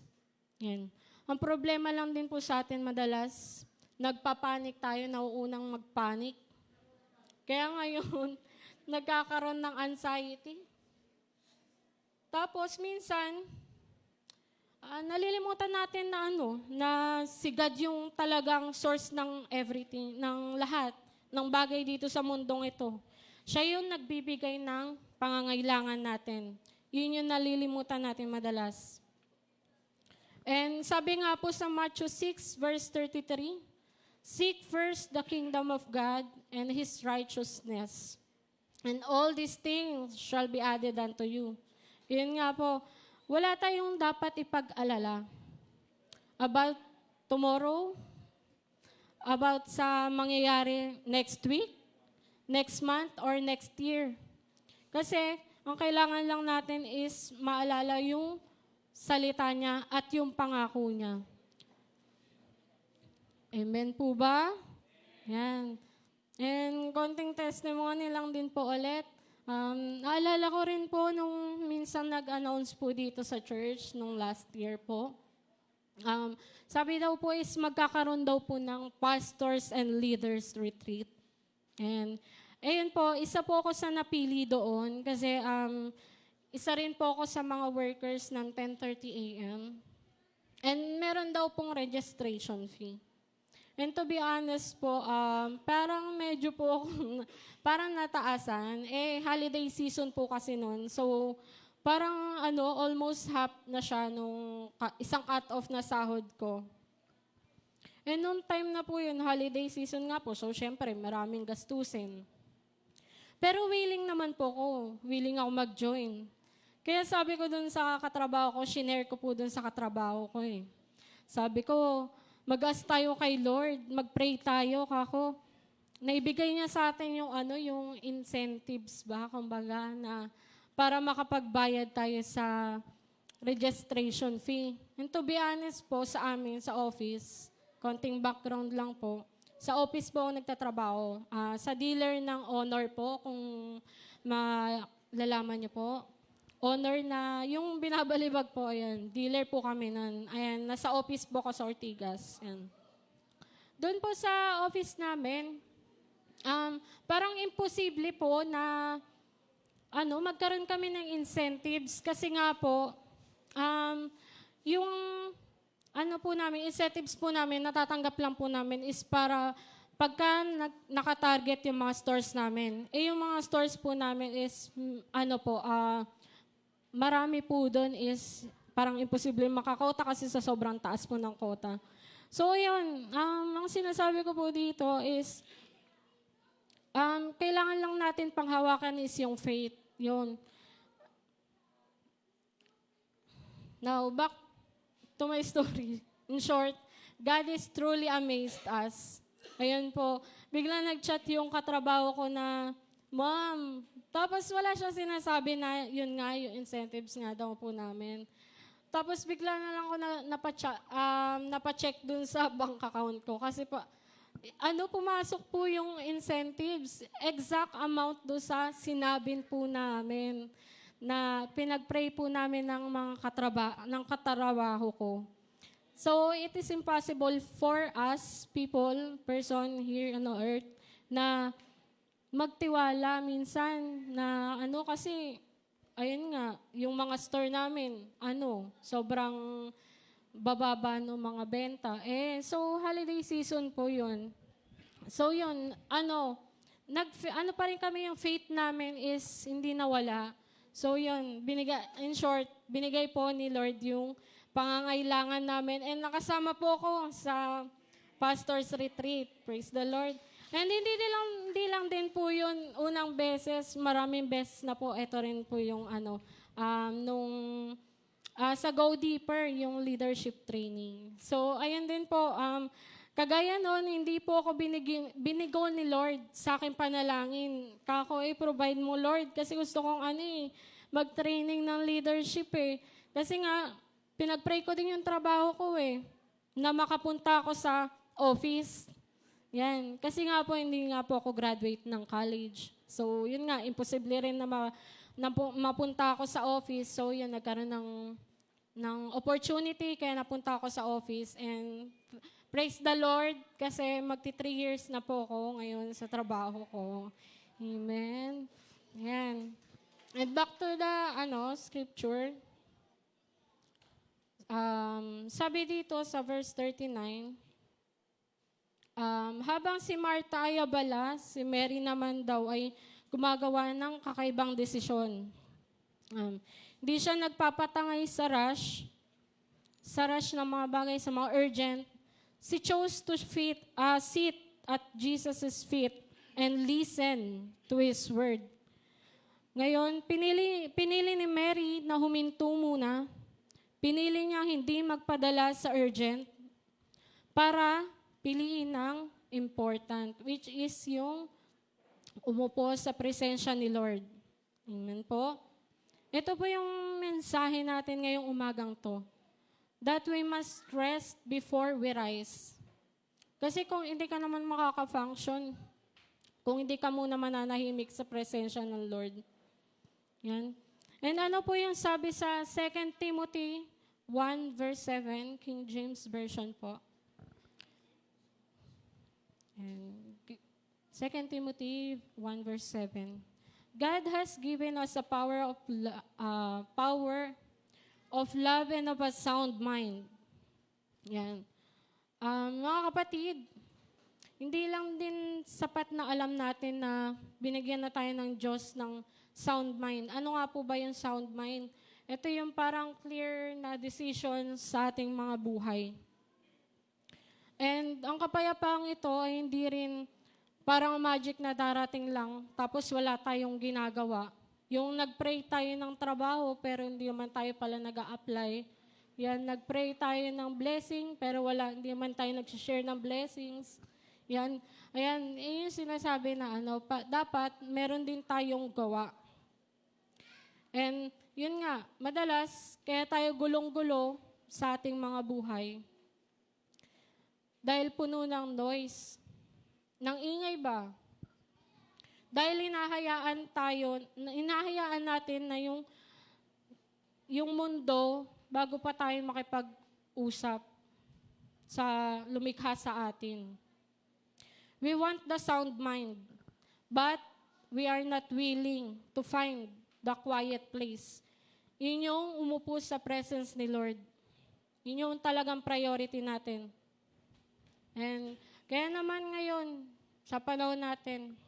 Yan. Ang problema lang din po sa atin madalas, nagpapanik tayo, nauunang magpanik. Kaya ngayon, nagkakaroon ng anxiety. Tapos minsan, nalilimutan natin na na si God yung talagang source ng everything, ng lahat, ng bagay dito sa mundong ito. Siya yung nagbibigay ng pangangailangan natin. Yun yung nalilimutan natin madalas. And sabi nga po sa Matthew 6, verse 33, "Seek first the kingdom of God and His righteousness, and all these things shall be added unto you." Yun nga po, wala tayong dapat ipag-alala about tomorrow, about sa mangyayari next week, next month, or next year. Kasi ang kailangan lang natin is maalala yung salita niya at yung pangako niya. Amen po ba? Yan. And konting testimony lang din po ulit. Naalala ko rin po nung minsan nag-announce po dito sa church nung last year po. Sabi daw po is magkakaroon daw po ng pastors and leaders retreat. And ayun po, isa po ako sa napili doon kasi isa rin po ako sa mga workers ng 10:30 a.m. And meron daw pong registration fee. And to be honest po, parang medyo po akong parang nataasan. Holiday season po kasi noon. So, parang almost half na siya nung isang cut-off na sahod ko. And noong time na po yun, holiday season nga po. So, syempre, maraming gastusin. Pero willing naman po ko. Willing ako mag-join. Kaya sabi ko dun sa katrabaho ko, shinare ko po dun sa katrabaho ko eh. Sabi ko, mag-ask tayo kay Lord, mag-pray tayo, kako. Naibigay niya sa atin yung incentives ba, kumbaga, na para makapagbayad tayo sa registration fee. And to be honest po, sa amin, sa office, konting background lang po, sa office po ako nagtatrabaho. Sa dealer ng Honor po, kung malalaman niyo po, Honor na, yung binabalibag po, ayan, dealer po kami nun. Ayan, nasa office po ko sa Ortigas. Ayan. Doon po sa office namin, parang imposible po na, magkaroon kami ng incentives. Kasi nga po, yung, po namin, incentives po namin, natatanggap lang po namin is para, pagka nakatarget yung mga stores namin. Yung mga stores po namin is, marami po doon is parang imposible makakota kasi sa sobrang taas po ng kota. So, yun. Ang sinasabi ko po dito is kailangan lang natin panghawakan is yung faith. Yun. Now, back to my story. In short, God is truly amazed us. Ayun po. Bigla nag-chat yung katrabaho ko na, Ma'am, tapos wala siya sinasabi na yun nga, yung incentives nga daw po namin. Tapos bigla na lang ako napacheck dun sa bank account ko. Kasi pumasok po yung incentives. Exact amount do sa sinabin po namin na pinag-pray po namin ng mga katrabaho ko. So, it is impossible for us, person here on earth, na magtiwala minsan na kasi ayun nga, yung mga store namin, sobrang bababa ng mga benta. So holiday season po yun. So yun, pa rin kami yung faith namin is hindi nawala. So yun, in short, binigay po ni Lord yung pangangailangan namin. And nakasama po ako sa pastor's retreat. Praise the Lord. And hindi lang din po yun unang beses, maraming beses na po. Ito rin po yung sa Go Deeper, yung leadership training. So, ayun din po, kagaya nun, hindi po ako binigo ni Lord sa aking panalangin. Kako, provide mo Lord, kasi gusto kong mag-training ng leadership Kasi nga, pinag-pray ko din yung trabaho ko na makapunta ako sa office. Yan. Kasi nga po, hindi nga po ako graduate ng college. So, yun nga, imposible rin na mapunta ako sa office. So, yun, nagkaroon ng opportunity, kaya napunta ako sa office. And praise the Lord, kasi magti 3 years na po ako ngayon sa trabaho ko. Amen. Yan. And back to the, scripture. Sabi dito sa verse 39, habang si Martha ay abala, si Mary naman daw ay gumagawa ng kakaibang desisyon. Hindi siya nagpapatangay sa rush ng mga bagay, sa mga urgent. She chose to sit at Jesus' feet and listen to His word. Ngayon, pinili ni Mary na huminto muna. Pinili niya hindi magpadala sa urgent para piliin ang important, which is yung umupo sa presensya ni Lord. Amen po. Ito po yung mensahe natin ngayong umagang to. That we must rest before we rise. Kasi kung hindi ka naman makaka-function, kung hindi ka muna mananahimik sa presensya ng Lord, Yan. And ano po yung sabi sa 2 Timothy 1 verse 7, King James Version po. And 2 Timothy 1 verse 7. God has given us a power of love and of a sound mind. Yan. Mga kapatid, hindi lang din sapat na alam natin na binigyan na tayo ng Diyos ng sound mind. Ano nga po ba yung sound mind? Ito yung parang clear na decision sa ating mga buhay. And ang kapayapaang ito ay hindi rin parang magic na darating lang, tapos wala tayong ginagawa. Yung nag-pray tayo ng trabaho, pero hindi naman tayo pala nag-a-apply. Yan, nag-pray tayo ng blessing, pero hindi naman tayo nag-share ng blessings. Yan, ayan, yung sinasabi na dapat meron din tayong gawa. And yun nga, madalas, kaya tayo gulong-gulo sa ating mga buhay. Dahil puno ng noise. Nang ingay ba? Dahil hinahayaan natin na yung mundo, bago pa tayo makipag-usap sa lumikha sa atin. We want the sound mind, but we are not willing to find the quiet place. Yun yung umupo sa presence ni Lord. Yun yung talagang priority natin. And kaya naman ngayon, sa panahon natin,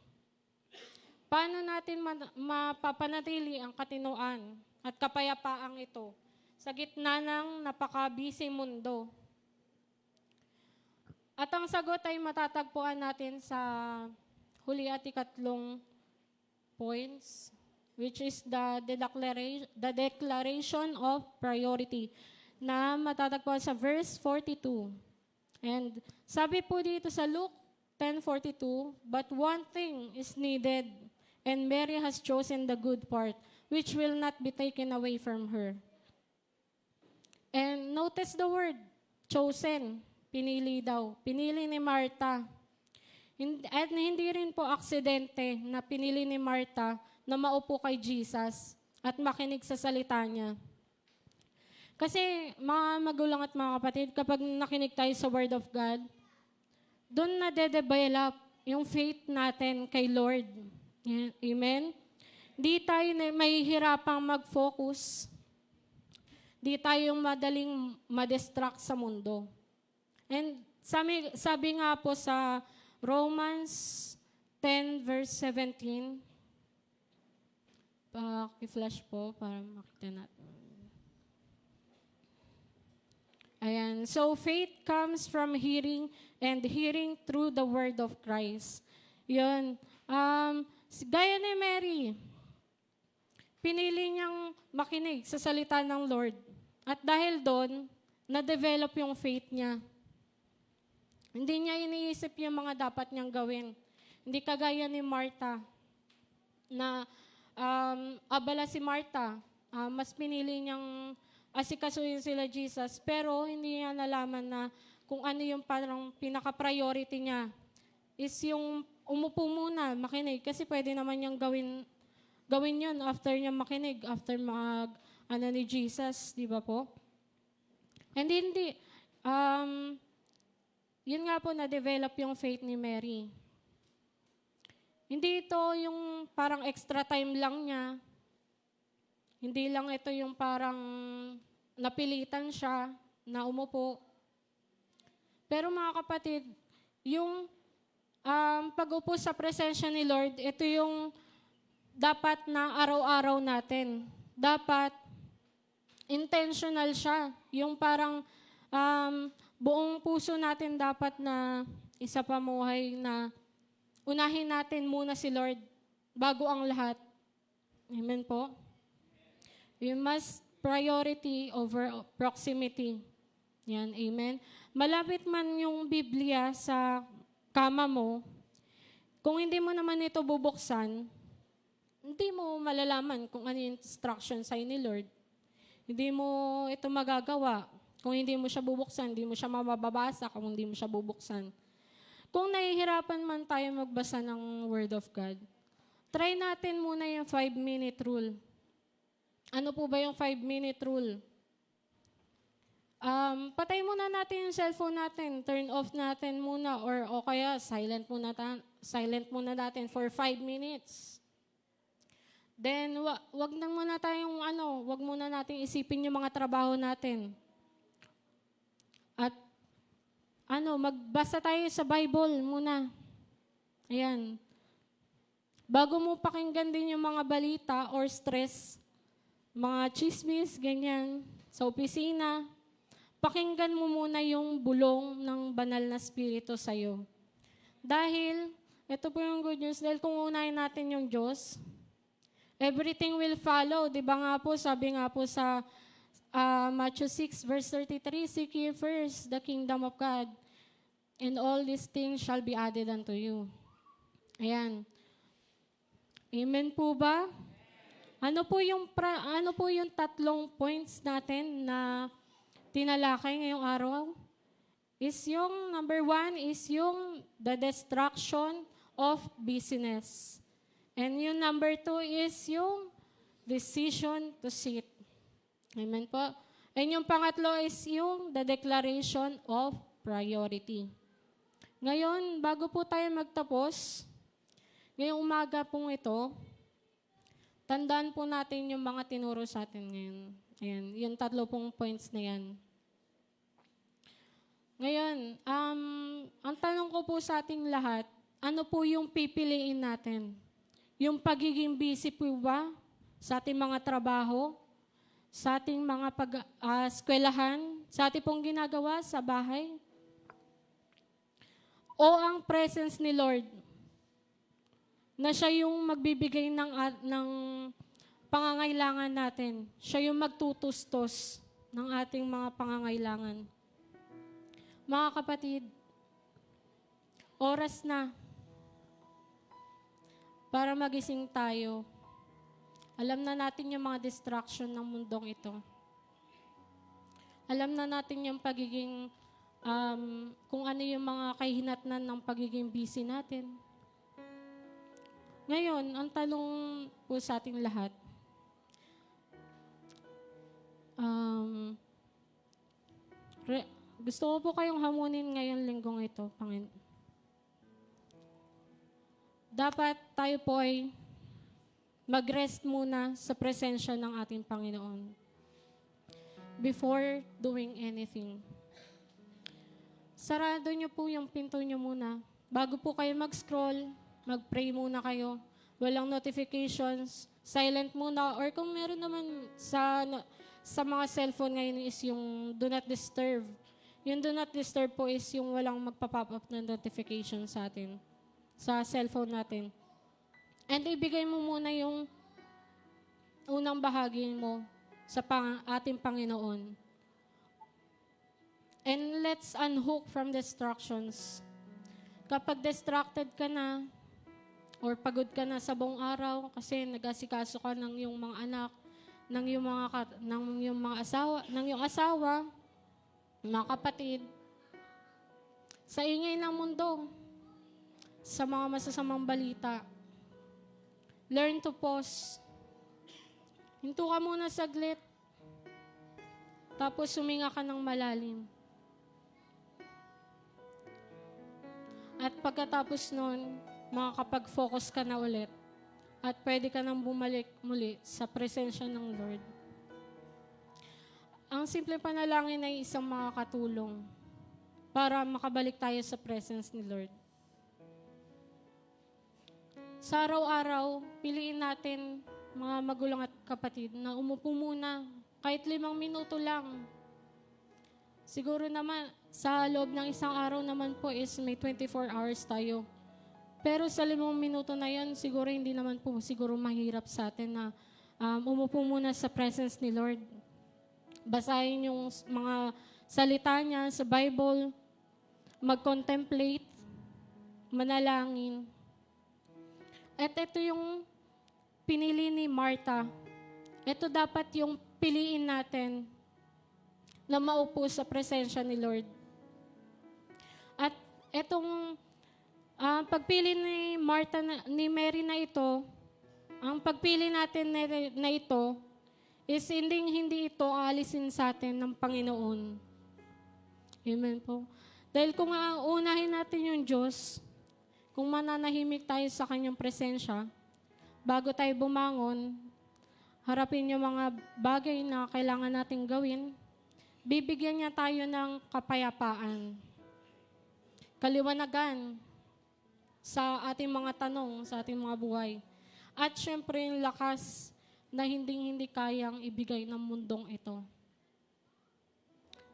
paano natin mapapanatili ang katinoan at kapayapaang ito sa gitna ng napaka-busy mundo? At ang sagot ay matatagpuan natin sa huli at ikatlong points, which is the declaration of priority, na matatagpuan sa verse 42. And sabi po dito sa Luke 10:42, but one thing is needed, and Mary has chosen the good part, which will not be taken away from her. And notice the word, chosen, pinili daw. Pinili ni Martha. At hindi rin po aksidente na pinili ni Martha na maupo kay Jesus at makinig sa salita niya. Kasi mga magulang at mga kapatid, kapag nakinig tayo sa Word of God, doon na de-develop yung faith natin kay Lord. Amen? Di tayo mahihirapang mag-focus. Di tayo madaling ma-distract sa mundo. And sabi nga po sa Romans 10 verse 17, i-flash po para makita natin. Ayan. So, faith comes from hearing, and hearing through the word of Christ. Yun. Gaya ni Mary, pinili niyang makinig sa salita ng Lord. At dahil doon, na-develop yung faith niya. Hindi niya iniisip yung mga dapat niyang gawin. Hindi kagaya ni Martha, na abala si Martha, mas pinili niyang asikasuhin sila Jesus, pero hindi niya nalaman na kung ano yung parang pinaka-priority niya is yung umupo muna, makinig, kasi pwede naman niyang gawin yun after niya makinig, after ni Jesus, di ba po? And hindi, yun nga po na-develop yung faith ni Mary. Hindi ito yung parang extra time lang niya. Hindi lang ito yung parang napilitan siya na umupo. Pero mga kapatid, yung pag-upo sa presensya ni Lord, ito yung dapat na araw-araw natin. Dapat intentional siya. Yung parang buong puso natin dapat na isa pamuhay na unahin natin muna si Lord bago ang lahat. Amen po? You must priority over proximity. Yan, amen. Malapit man yung Biblia sa kama mo, kung hindi mo naman ito bubuksan, hindi mo malalaman kung ano yung instruction sa'yo ni Lord. Hindi mo ito magagawa. Kung hindi mo siya bubuksan, hindi mo siya mababasa kung hindi mo siya bubuksan. Kung nahihirapan man tayo magbasa ng Word of God, try natin muna yung 5-minute rule. Ano po ba yung 5-minute rule? Patay muna natin yung cellphone natin. Turn off natin muna o kaya silent muna natin for 5 minutes. Then, wag nang muna tayong wag muna nating isipin yung mga trabaho natin. At magbasa tayo sa Bible muna. Ayan. Bago mo pakinggan din yung mga balita or stress, mga chismis, ganyan, sa opisina, pakinggan mo muna yung bulong ng banal na spirito sa'yo. Dahil, ito po yung good news, dahil kung unahin natin yung Diyos, everything will follow. Di ba nga po, sabi nga po sa Matthew 6 verse 33, seek ye first the kingdom of God, and all these things shall be added unto you. Ayan. Amen po ba? Ano po yung 3 points natin na tinalakay ngayong araw? Is yung number 1 is yung the destruction of busyness. And yung number 2 is yung decision to sit. Amen po. And yung pangatlo is yung the declaration of priority. Ngayon, bago po tayo magtapos, ngayong umaga pong ito, tandaan po natin yung mga tinuro sa atin ngayon. Ayan, yung 3 pong points na yan. Ngayon, ang tanong ko po sa ating lahat, ano po yung pipiliin natin? Yung pagiging busy po ba sa ating mga trabaho, sa ating mga eskwelahan, sa ating pong ginagawa sa bahay? O ang presence ni Lord, na siya yung magbibigay ng pangangailangan natin. Siya yung magtutustos ng ating mga pangangailangan. Mga kapatid, oras na para magising tayo. Alam na natin yung mga distraction ng mundong ito. Alam na natin yung pagiging, kung ano yung mga kahinatnan ng pagiging busy natin. Ngayon, ang tanong po sa ating lahat, gusto ko po kayong hamunin ngayon linggong ito, Panginoon. Dapat tayo po ay mag-rest muna sa presensya ng ating Panginoon before doing anything. Sarado niyo po yung pinto niyo muna. Bago po kayo mag-scroll, mag-pray muna kayo. Walang notifications, silent muna. Or kung meron naman sa mga cellphone ngayon is yung do not disturb. Yung do not disturb po is yung walang magpa-pop up na notification sa atin, sa cellphone natin. And ibigay mo muna yung unang bahagi mo sa ating Panginoon. And let's unhook from distractions. Kapag distracted ka na, or pagod ka na sa buong araw kasi nag-asikaso ka ng iyong mga anak, ng iyong asawa, mga kapatid, sa ingay ng mundo, sa mga masasamang balita, learn to pause. Hinto ka muna saglit, tapos huminga ka ng malalim. At pagkatapos nun, makakapag-focus ka na ulit at pwede ka nang bumalik muli sa presensya ng Lord. Ang simple panalangin ay isang makakatulong para makabalik tayo sa presence ni Lord. Sa araw-araw, piliin natin, mga magulang at kapatid, na umupo muna, kahit 5 minuto lang. Siguro naman, sa loob ng isang araw naman po is may 24 hours tayo. Pero sa 5 minuto na yan, siguro hindi naman po siguro mahirap sa atin na umupo muna sa presence ni Lord. Basahin yung mga salita niya sa Bible, mag-contemplate, manalangin. At ito yung pinili ni Martha. Ito dapat yung piliin natin na maupo sa presensya ni Lord. At itong pagpili ni Martha ni Mary na ito, ang pagpili natin na ito is hindi ito aalisin sa atin ng Panginoon. Amen po. Dahil kung uunahin natin yung Diyos, kung mananahimik tayo sa Kanyang presensya, bago tayo bumangon, harapin yung mga bagay na kailangan nating gawin, bibigyan niya tayo ng kapayapaan, kaliwanagan sa ating mga tanong, sa ating mga buhay. At syempre yung lakas na hindi kayang ibigay ng mundong ito.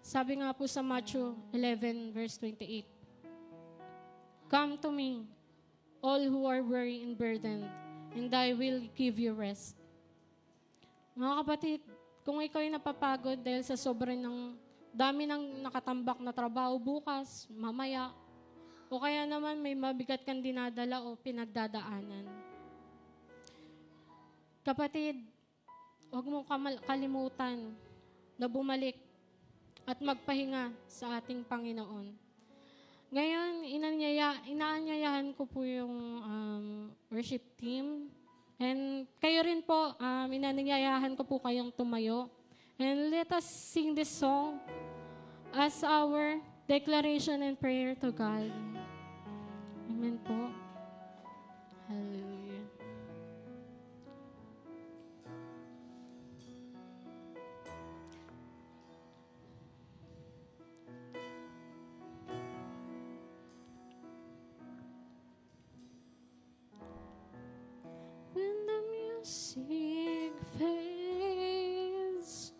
Sabi nga po sa Matthew 11 verse 28, "Come to me, all who are weary and burdened, and I will give you rest." Mga kapatid, kung ikaw ay napapagod dahil sa sobrang ng dami ng nakatambak na trabaho bukas, mamaya, o kaya naman may mabigat kang dinadala o pinagdadaanan. Kapatid, huwag mong kalimutan na bumalik at magpahinga sa ating Panginoon. Ngayon, inaanyayahan ko po yung worship team. And kayo rin po, inanyayahan ko po kayong tumayo. And let us sing this song as our declaration and prayer to God. Amen po. Hallelujah. When the music fades,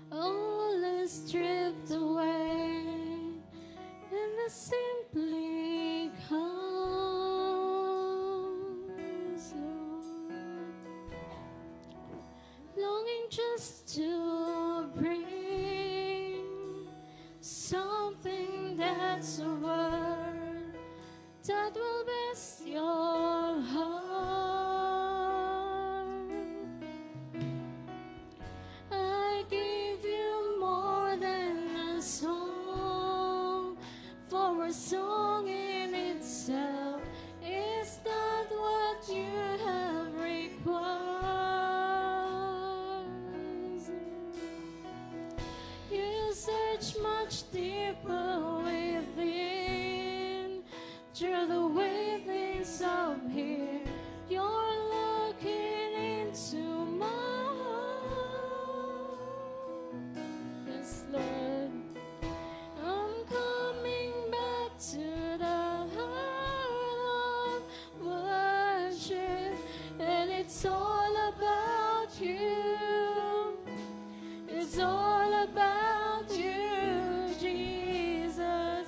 all is stripped away, and the simply comes, longing just to bring something that's a word that will bless your heart. I give you more than a song, for a song in itself is not what you have required. You search much deeper within, through the way things up here, you're looking into my heart. Yes, Lord, I'm coming back to the heart of worship, and it's all about you. It's all about you, Jesus.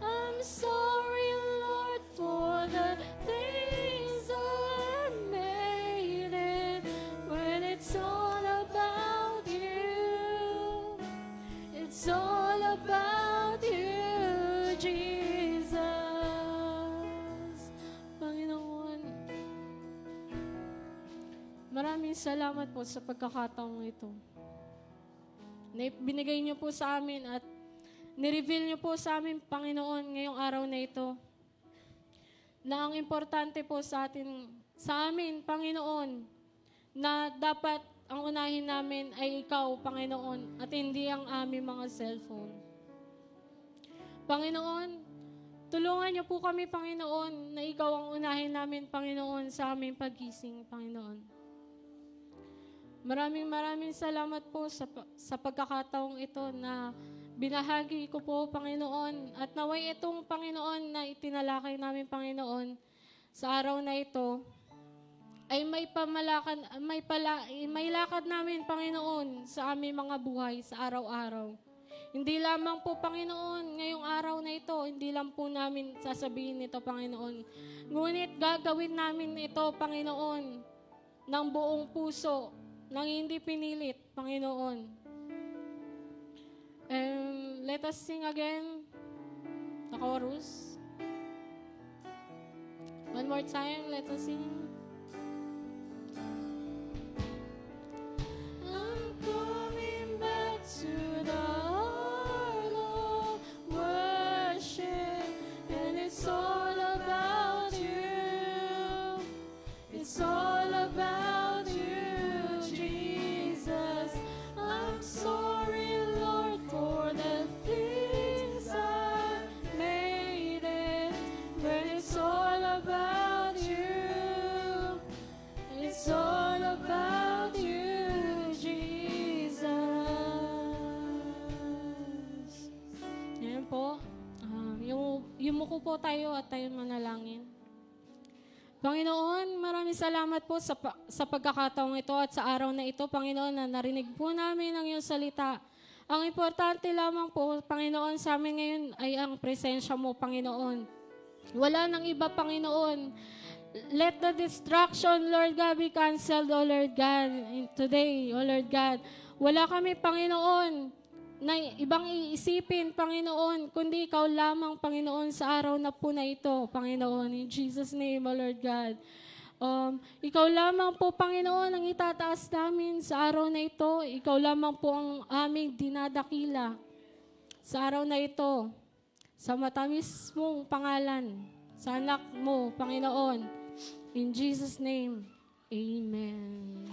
I'm sorry, Lord, for the things I made it, when it's all about you. It's all about you, Jesus. Panginoon, maraming salamat po sa pagkakataong ito. Na binigay niyo po sa amin at nireveal niyo po sa amin, Panginoon, ngayong araw na ito, na ang importante po sa amin, Panginoon, na dapat ang unahin namin ay ikaw, Panginoon, at hindi ang aming mga cellphone. Panginoon, tulungan niyo po kami, Panginoon, na ikaw ang unahin namin, Panginoon, sa aming pagising, Panginoon. Maraming salamat po sa pagkakataong ito na binahagi ko po, Panginoon. At naway itong, Panginoon, na itinalakay namin, Panginoon, sa araw na ito, ay may lakad namin, Panginoon, sa aming mga buhay sa araw-araw. Hindi lamang po, Panginoon, ngayong araw na ito, hindi lang po namin sasabihin ito, Panginoon. Ngunit gagawin namin ito, Panginoon, ng buong puso, nang hindi pinilit, Panginoon. And let us sing again the chorus. One more time, let us sing. I'm coming back to the heart of worship, and it's all about you. It's all about you, Jesus. Yumuko po tayo at tayo manalangin. Panginoon, maraming salamat po sa pagkakataong ito at sa araw na ito, Panginoon, na narinig po namin ang iyong salita. Ang importante lamang po, Panginoon, sa amin ngayon ay ang presensya mo, Panginoon. Wala nang iba, Panginoon. Let the distraction, Lord God, be canceled, O Lord God, today, O Lord God. Wala kami, Panginoon, na ibang iisipin, Panginoon, kundi Ikaw lamang, Panginoon, sa araw na po na ito, Panginoon. In Jesus' name, O Lord God. Ikaw lamang po, Panginoon, ang itataas namin sa araw na ito. Ikaw lamang po ang aming dinadakila sa araw na ito. Sa matamis mong pangalan, sa anak mo, Panginoon. In Jesus' name, Amen.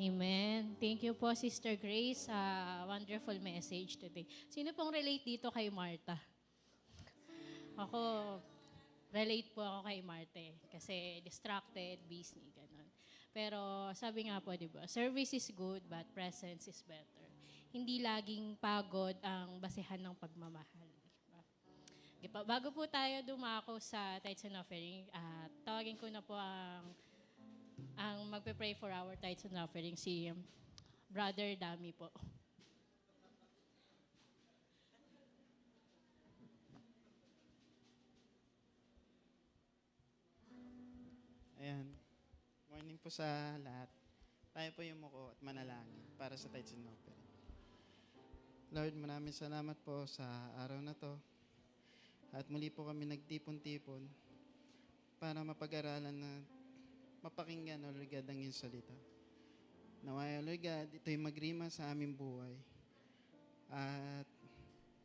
Amen. Thank you po, Sister Grace. Wonderful message today. Sino pong relate dito kay Martha? Ako, relate po ako kay Martha kasi distracted, busy, ganun. Pero sabi nga po, di ba, service is good but presence is better. Hindi laging pagod ang basehan ng pagmamahal. Diba? Bago po tayo dumako sa tithes and offering, tawagin ko na po ang magpe-pray for our tithes and offering, si Brother Dami po. Ayan. Morning po sa lahat. Tayo po yumuko at manalangin para sa tithes and offering. Lord, maraming salamat po sa araw na to. At muli po kami nagtipon-tipon para mapag-aralan na mapakinggan, O Lord God, ang iyong salita. Naway, O Lord God, ito'y magrima sa aming buhay. At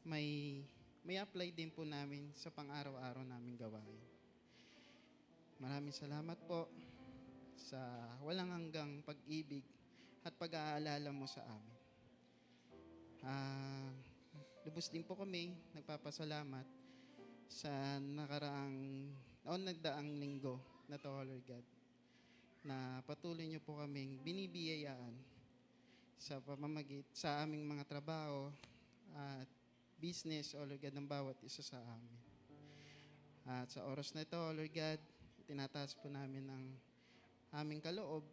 may apply din po namin sa pang-araw-araw naming gawain. Maraming salamat po sa walang hanggang pag-ibig at pag-aalala mo sa amin. Lubos din po kami nagpapasalamat sa nagdaang linggo na to, Lord God, na patuloy niyo po kaming binibiyayaan sa aming mga trabaho at business, O Lord God, ng bawat isa sa amin. At sa oras na ito, O Lord God, tinataas po namin ang aming kaloob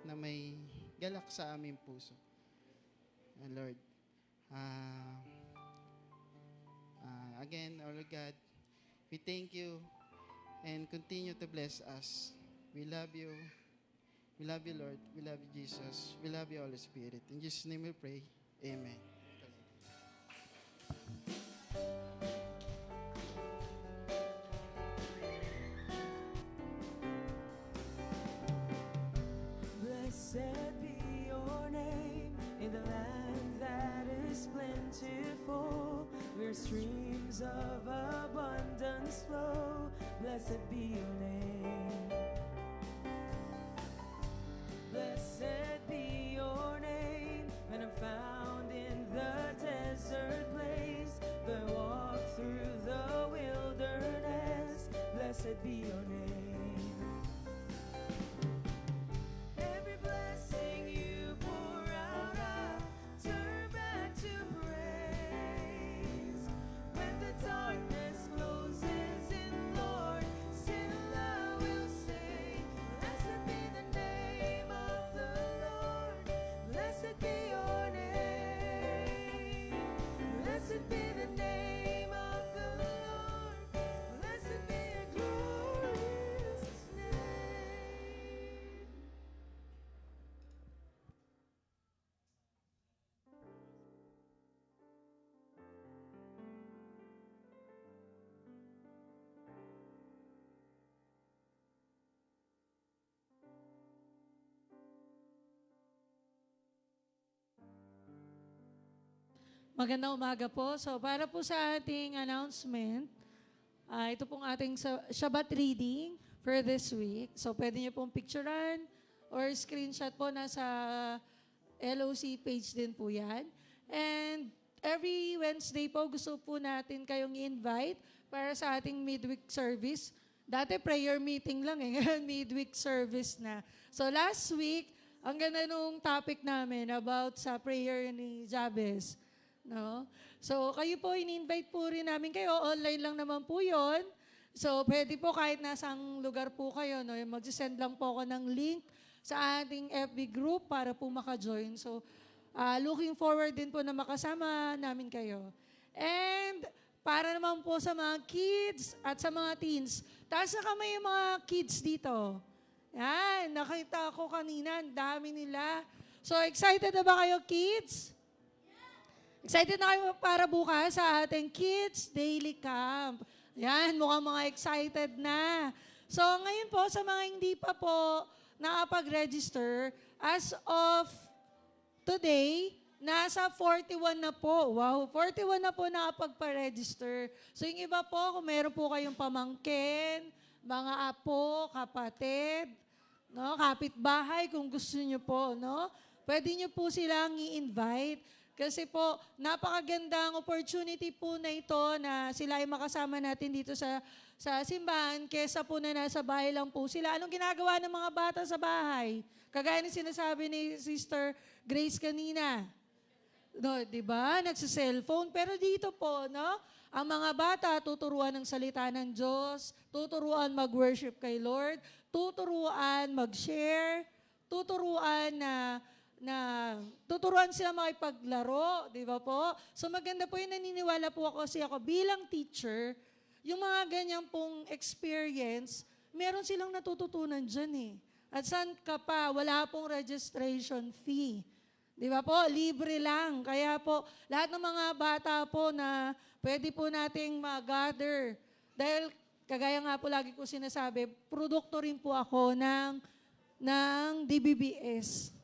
na may galak sa aming puso. And Lord, again, O Lord God, we thank you and continue to bless us. We love you. We love you, Lord. We love you, Jesus. We love you, Holy Spirit. In Jesus' name we pray. Amen. Blessed be your name in the land that is plentiful, where streams of abundance flow. Blessed be your name. Blessed be your name when I'm found in the desert place, when I walk through the wilderness. Blessed be your name. Every blessing you pour out, I turn back to praise. When the darkness closes in, Lord, still I will sing. Blessed be the name of the Lord. Blessed be your name. Blessed be the name of the Lord. Blessed be your glorious name. Magandang umaga po. So para po sa ating announcement, ito pong ating Shabbat reading for this week. So pwede niyo pong picturean or screenshot po nasa LOC page din po yan. And every Wednesday po, gusto po natin kayong i-invite para sa ating midweek service. Dati prayer meeting lang eh, ngayon midweek service na. So last week, ang ganda nung topic namin about sa prayer ni Jabez. No? So kayo po, in-invite po rin namin kayo. Online lang naman po yon. So pwede po kahit nasang lugar po kayo, no? Mag-send lang po ako ng link sa ating FB group para po maka-join. So looking forward din po na makasama namin kayo. And para naman po sa mga kids at sa mga teens, taas na kamay yung mga kids dito. Yan, nakita ko kanina, ang dami nila. So excited na ba kayo, kids? Excited na kayo para bukas sa ating Kids Daily Camp. Yan, mukhang mga excited na. So ngayon po, sa mga hindi pa po nakapag-register, as of today, nasa 41 na po. Wow, 41 na po nakapagpa-register. So yung iba po, kung meron po kayong pamangkin, mga apo, kapatid, no, kapitbahay kung gusto niyo po, no? Pwede niyo po silang i-invite. Kasi po, napakagandang opportunity po na ito na sila ay makasama natin dito sa simbahan kesa po na nasa bahay lang po sila. Anong ginagawa ng mga bata sa bahay? Kagaya ng sinasabi ni Sister Grace kanina. No, 'di ba? Nagse-cellphone. Pero dito po, no, ang mga bata tuturuan ng salita ng Diyos, tuturuan mag-worship kay Lord, tuturuan mag-share, tuturuan tuturuan sila makipaglaro, di ba po? So maganda po yung naniniwala po ako kasi ako bilang teacher, yung mga ganyan pong experience, meron silang natututunan dyan eh. At saan ka pa, wala pong registration fee. Di ba po? Libre lang. Kaya po, lahat ng mga bata po na pwede po nating mag-gather. Dahil, kagaya nga po lagi ko sinasabi, produkto rin po ako ng DBBS.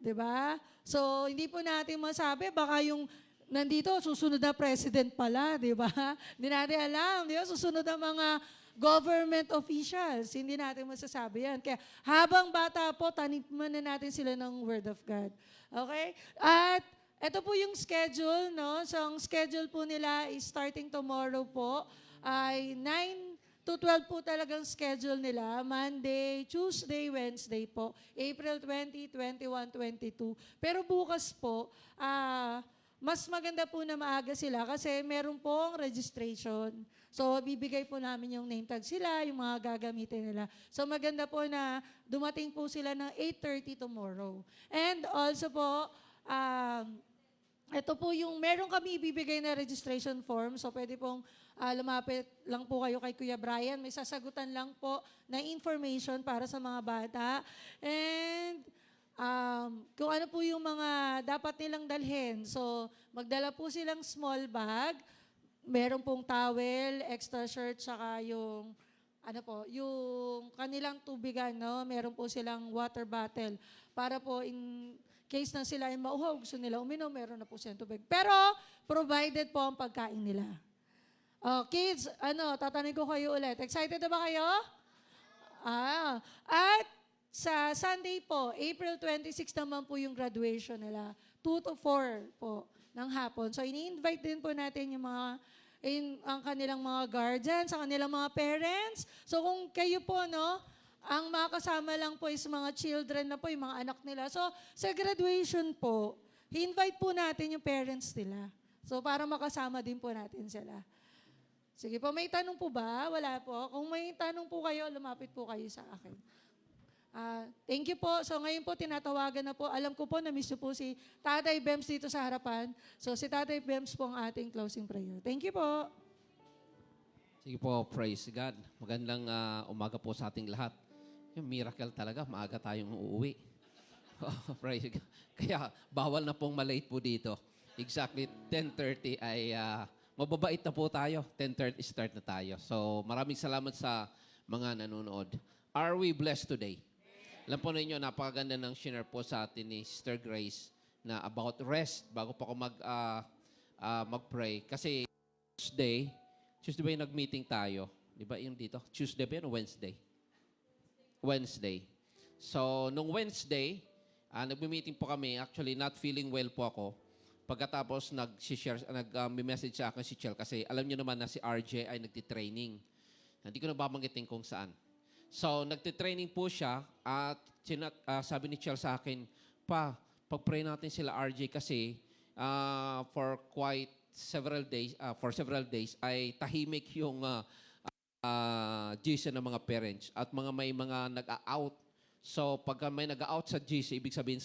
Diba? So, hindi po natin masabi, baka yung nandito, susunod na president pala, di ba? Hindi natin alam, di ba? Susunod na mga government officials. Hindi natin masasabi yan. Kaya habang bata po, taniman na natin sila ng Word of God. Okay? At ito po yung schedule, no? So, ang schedule po nila is starting tomorrow po, ay 9 to 12 po talagang schedule nila. Monday, Tuesday, Wednesday po. April 20, 21, 22. Pero bukas po, mas maganda po na maaga sila kasi meron pong registration. So, bibigay po namin yung name tag sila, yung mga gagamitin nila. So, maganda po na dumating po sila ng 8:30 tomorrow. And also po, ito po yung, meron kami ibibigay na registration form. So, pwede pong lumapit lang po kayo kay Kuya Brian. May sasagutan lang po na information para sa mga bata. And kung ano po yung mga dapat nilang dalhin. So, magdala po silang small bag. Meron pong towel, extra shirt, saka yung yung kanilang tubigan, no? Meron po silang water bottle para po in case na sila ay mauhaw, gusto nila uminom, meron na po silang tubig. Pero, provided po ang pagkain nila. Kids, tatanungin ko kayo ulit. Excited na ba kayo? At sa Sunday po, April 26 naman po yung graduation nila. 2 to 4 po ng hapon. So, ini-invite din po natin yung ang kanilang mga guardians, ang kanilang mga parents. So, kung kayo po, no, ang makakasama lang po is mga children na po, yung mga anak nila. So, sa graduation po, i-invite po natin yung parents nila. So, para makasama din po natin sila. Sige po, may tanong po ba? Wala po. Kung may tanong po kayo, lumapit po kayo sa akin. Thank you po. So ngayon po, tinatawagan na po. Alam ko po, na-miss po si Tatay Bems dito sa harapan. So si Tatay Bems po ang ating closing prayer. Thank you po. Sige po, praise God. Magandang umaga po sa ating lahat. Yung miracle talaga, maaga tayong uuwi. Praise God. Kaya bawal na pong malate po dito. Exactly 10:30 ay mababait na po tayo. 10:30 start na tayo. So maraming salamat sa mga nanonood. Are we blessed today? Alam po ninyo, napakaganda ng share po sa atin ni Sister Grace na about rest bago pa ako mag-pray. Kasi Tuesday ba yung nag-meeting tayo? Di ba yung dito? Tuesday ba yun o Wednesday? Wednesday. So, nung Wednesday, nag-meeting po kami. Actually, not feeling well po ako. Pagkatapos nag-message sa akin si Chel kasi alam niyo naman na si RJ ay nagtitraining. Hindi ko na babanggitin kung saan. So, nagtitraining po siya at sabi ni Chel sa akin, pag-pray natin sila RJ kasi for several days ay tahimik yung GC ng mga parents at may mga nag-out. So, pag may nag-out sa GC, ibig sabihin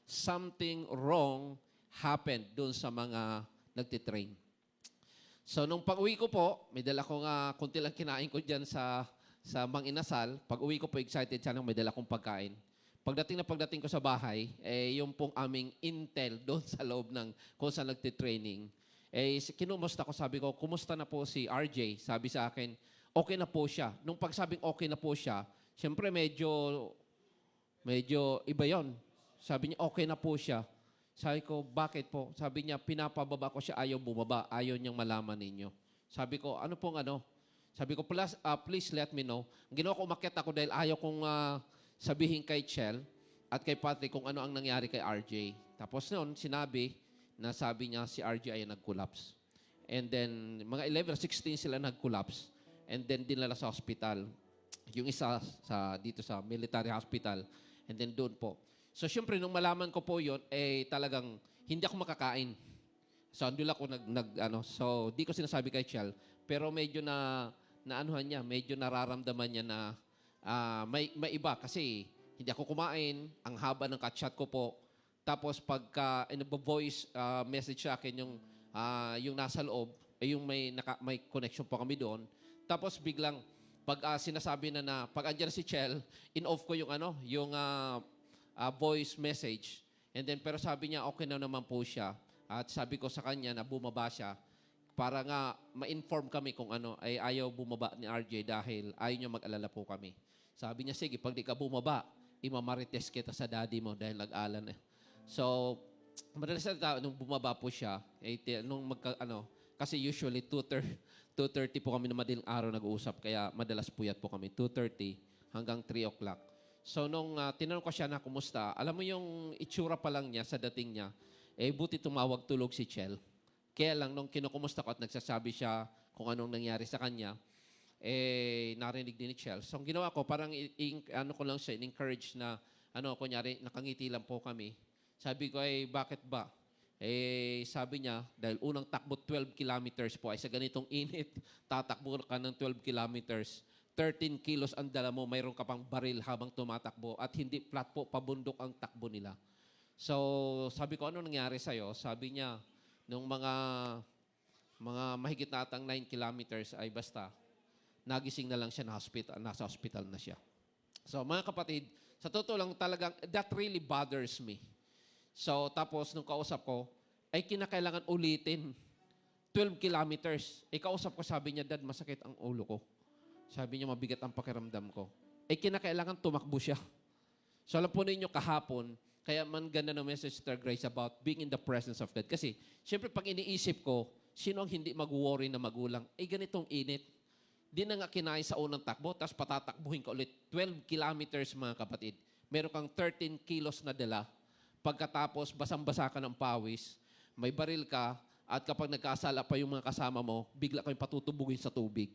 something wrong happened doon sa mga nagtitrain. So, nung pag-uwi ko po, may dala kong kunti lang kinain ko dyan sa Mang Inasal. Pag-uwi ko po, excited siya nang may dala kong pagkain. Pagdating ko sa bahay, yung pong aming intel doon sa loob ng kung saan nagtitraining, kinumusta ko, sabi ko, kumusta na po si RJ? Sabi sa akin, okay na po siya. Nung pagsabing okay na po siya, siyempre medyo iba yon. Sabi niya, okay na po siya. Sabi ko, bakit po? Sabi niya, pinapababa ko siya, ayaw bumaba, ayaw niyang malaman ninyo. Sabi ko, ano pong ano? Sabi ko, please let me know. Ang ginawa ko, umakyat ako dahil ayaw kong sabihin kay Chel at kay Patrick kung ano ang nangyari kay RJ. Tapos noon, sabi niya si RJ ay nag-collapse. And then, mga 11, 16 sila nag-collapse. And then, dinala sa hospital. Yung isa dito sa military hospital. And then, doon po. So, syempre, nung malaman ko po yun, talagang hindi ako makakain. So, andun ako so, di ko sinasabi kay Chel, pero medyo medyo nararamdaman niya na may iba kasi hindi ako kumain, ang haba ng chat ko po. Tapos, pagka voice message sa akin yung nasa loob, yung may connection po kami doon. Tapos, biglang, pag sinasabi na pag andyan si Chel, in-off ko yung voice message. And then, pero sabi niya, okay na naman po siya. At sabi ko sa kanya na bumaba siya para nga ma-inform kami kung ay ayaw bumaba ni RJ dahil ayaw niya mag-alala po kami. Sabi niya, sige, pag di ka bumaba, imamarites kita sa daddy mo dahil nag-alala na. So, madalas na nung bumaba po siya, kasi usually 2:30 po kami na madaling araw nag-uusap, kaya madalas puyat po kami, 2:30 hanggang 3 o'clock. So, nung tinanong ko siya na kumusta, alam mo yung itsura pa lang niya sa dating niya, buti tumawag tulog si Chel. Kaya lang, nung kinukumusta ko at nagsasabi siya kung anong nangyari sa kanya, narinig din ni Chel. So, ang ginawa ko, parang ko lang siya, in-encourage na, kunyari, nakangiti lang po kami. Sabi ko, bakit ba? Sabi niya, dahil unang takbo 12 kilometers po, ay sa ganitong init, tatakbo ka ng 12 kilometers, 13 kilos ang dala mo, mayroon ka pang baril habang tumatakbo at hindi flat po, pabundok ang takbo nila. So, sabi ko, ano nangyari sa'yo? Sabi niya, nung mga mahigit na atang 9 kilometers ay basta, nagising na lang siya na nasa hospital na siya. So, mga kapatid, sa totoo lang talagang, that really bothers me. So, tapos nung kausap ko, ay kinakailangan ulitin 12 kilometers. Kausap ko, sabi niya, Dad, masakit ang ulo ko. Sabi niya, mabigat ang pakiramdam ko. Kinakailangan tumakbo siya. So, alam po ninyo, kahapon, kaya man ganda ng message, Sister Grace, about being in the presence of God. Kasi, siyempre, pag iniisip ko, sino ang hindi mag-worry na magulang? Ganitong init. Di na nga kinain sa unang takbo, tapos patatakbuhin ka ulit. 12 kilometers, mga kapatid. Meron kang 13 kilos na dala. Pagkatapos, basang-basa ka ng pawis, may baril ka, at kapag nagkasala pa yung mga kasama mo, bigla kayong patutubugin sa tubig.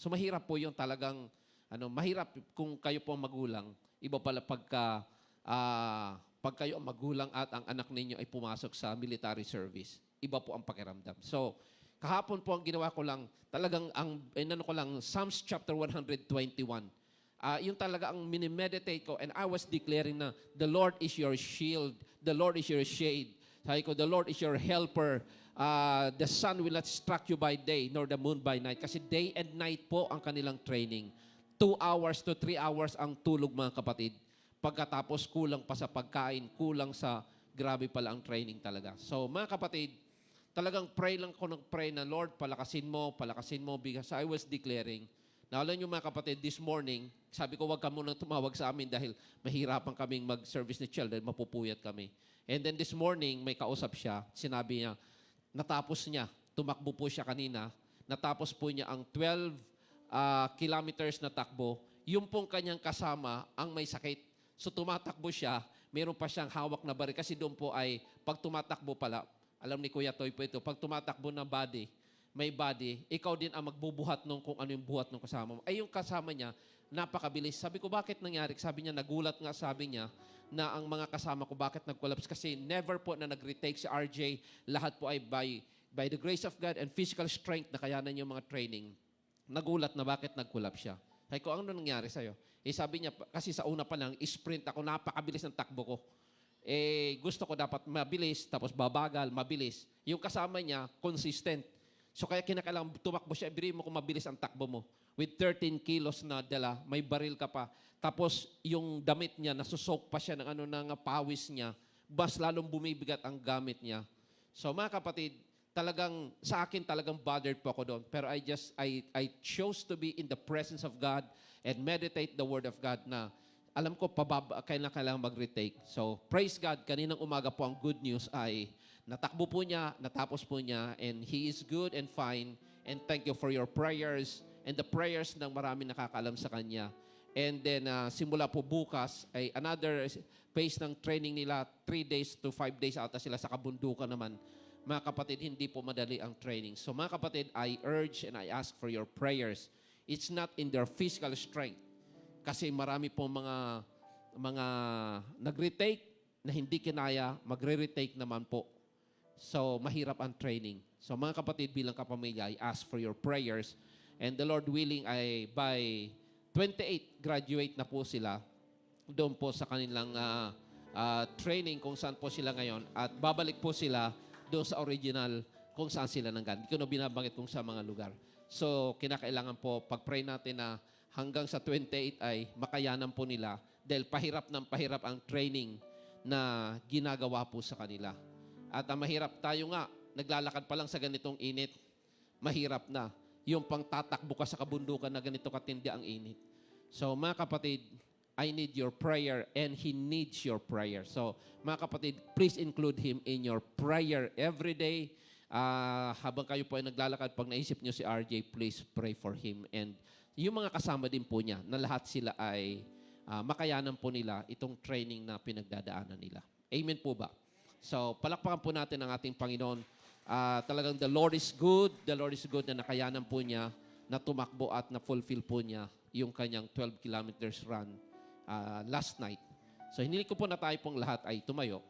So, mahirap po yung talagang, mahirap kung kayo po ang magulang. Iba pala pag kayo ang magulang at ang anak ninyo ay pumasok sa military service. Iba po ang pakiramdam. So, kahapon po ang ginawa ko lang, talagang, Psalms chapter 121. Yung talaga ang minimeditate ko, and I was declaring na, the Lord is your shield, the Lord is your shade. Sabi ko, the Lord is your helper. The sun will not strike you by day, nor the moon by night. Kasi day and night po ang kanilang training. 2 hours to 3 hours ang tulog, mga kapatid. Pagkatapos, kulang pa sa pagkain, kulang sa, grabe pala ang training talaga. So, mga kapatid, talagang pray lang ko pray na, Lord, palakasin mo, because I was declaring. Now, alam nyo mga kapatid, this morning, sabi ko, wag ka munang tumawag sa amin dahil mahirapan kaming mag-service ni Chel dahil mapupuyat kami. And then this morning, may kausap siya, sinabi niya, natapos niya, tumakbo po siya kanina, natapos po niya ang 12 kilometers na takbo, yung pong kanyang kasama ang may sakit. So tumatakbo siya, meron pa siyang hawak na baril. Kasi doon po ay, pag tumatakbo pala, alam ni Kuya Toy po ito, pag tumatakbo na body, may body, ikaw din ang magbubuhat nung kung ano yung buhat ng kasama mo. Ay yung kasama niya, napakabilis. Sabi ko, bakit nangyari? Sabi niya, nagulat nga sabi niya na ang mga kasama ko, bakit nag-collapse? Kasi never po na nag-retake si RJ. Lahat po ay by the grace of God and physical strength na kayanan yung mga training. Nagulat na bakit nag-collapse siya. Sabi ko, ano nangyari sa'yo? Sabi niya, kasi sa una pa lang, sprint ako, napakabilis ng takbo ko. Gusto ko dapat mabilis, tapos babagal, mabilis. Yung kasama niya, consistent. So kaya kinakailangan tumakbo siya, ibigay mo kung mabilis ang takbo mo. With 13 kilos na dala, may baril ka pa. Tapos yung damit niya, nasusok pa siya ng ng pawis niya. Mas lalong bumibigat ang gamit niya. So mga kapatid, talagang sa akin talagang bothered po ako doon. Pero I chose to be in the presence of God and meditate the Word of God na alam ko kailangan mag-retake. So praise God, kaninang umaga po ang good news ay natakbo po niya, natapos po niya, and he is good and fine. And thank you for your prayers and the prayers ng marami nakakaalam sa kanya. And then simula po bukas ay another phase ng training nila, 3 days to 5 days ata sila sa kabundukan naman. Mga kapatid, hindi po madali ang training. So mga kapatid, I urge and I ask for your prayers. It's not in their physical strength. Kasi marami po mga nag-retake na hindi kinaya, magre-retake naman po. So mahirap ang training. So mga kapatid, bilang kapamilya, I ask for your prayers. And the Lord willing, ay by 28, graduate na po sila doon po sa kanilang training kung saan po sila ngayon. At babalik po sila doon sa original kung saan sila nanggaling. Hindi ko na binabanggit kung sa mga lugar. So, kinakailangan po, pag-pray natin na hanggang sa 28 ay makayanan po nila dahil pahirap ng pahirap ang training na ginagawa po sa kanila. At mahirap tayo nga, naglalakad pa lang sa ganitong init, mahirap na. Yung pang tatakbo ka sa kabundukan na ganito katindi ang init. So, mga kapatid, I need your prayer and he needs your prayer. So, mga kapatid, please include him in your prayer every day. Habang kayo po ay naglalakad, pag naisip nyo si RJ, please pray for him. And yung mga kasama din po niya, na lahat sila ay makayanan po nila itong training na pinagdadaanan nila. Amen po ba? So, palakpakan po natin ang ating Panginoon. Talagang the Lord is good na nakayanan po niya na tumakbo at na-fulfill po niya yung kanyang 12 kilometers run last night. So, hiniling ko po na tayo pong lahat ay tumayo.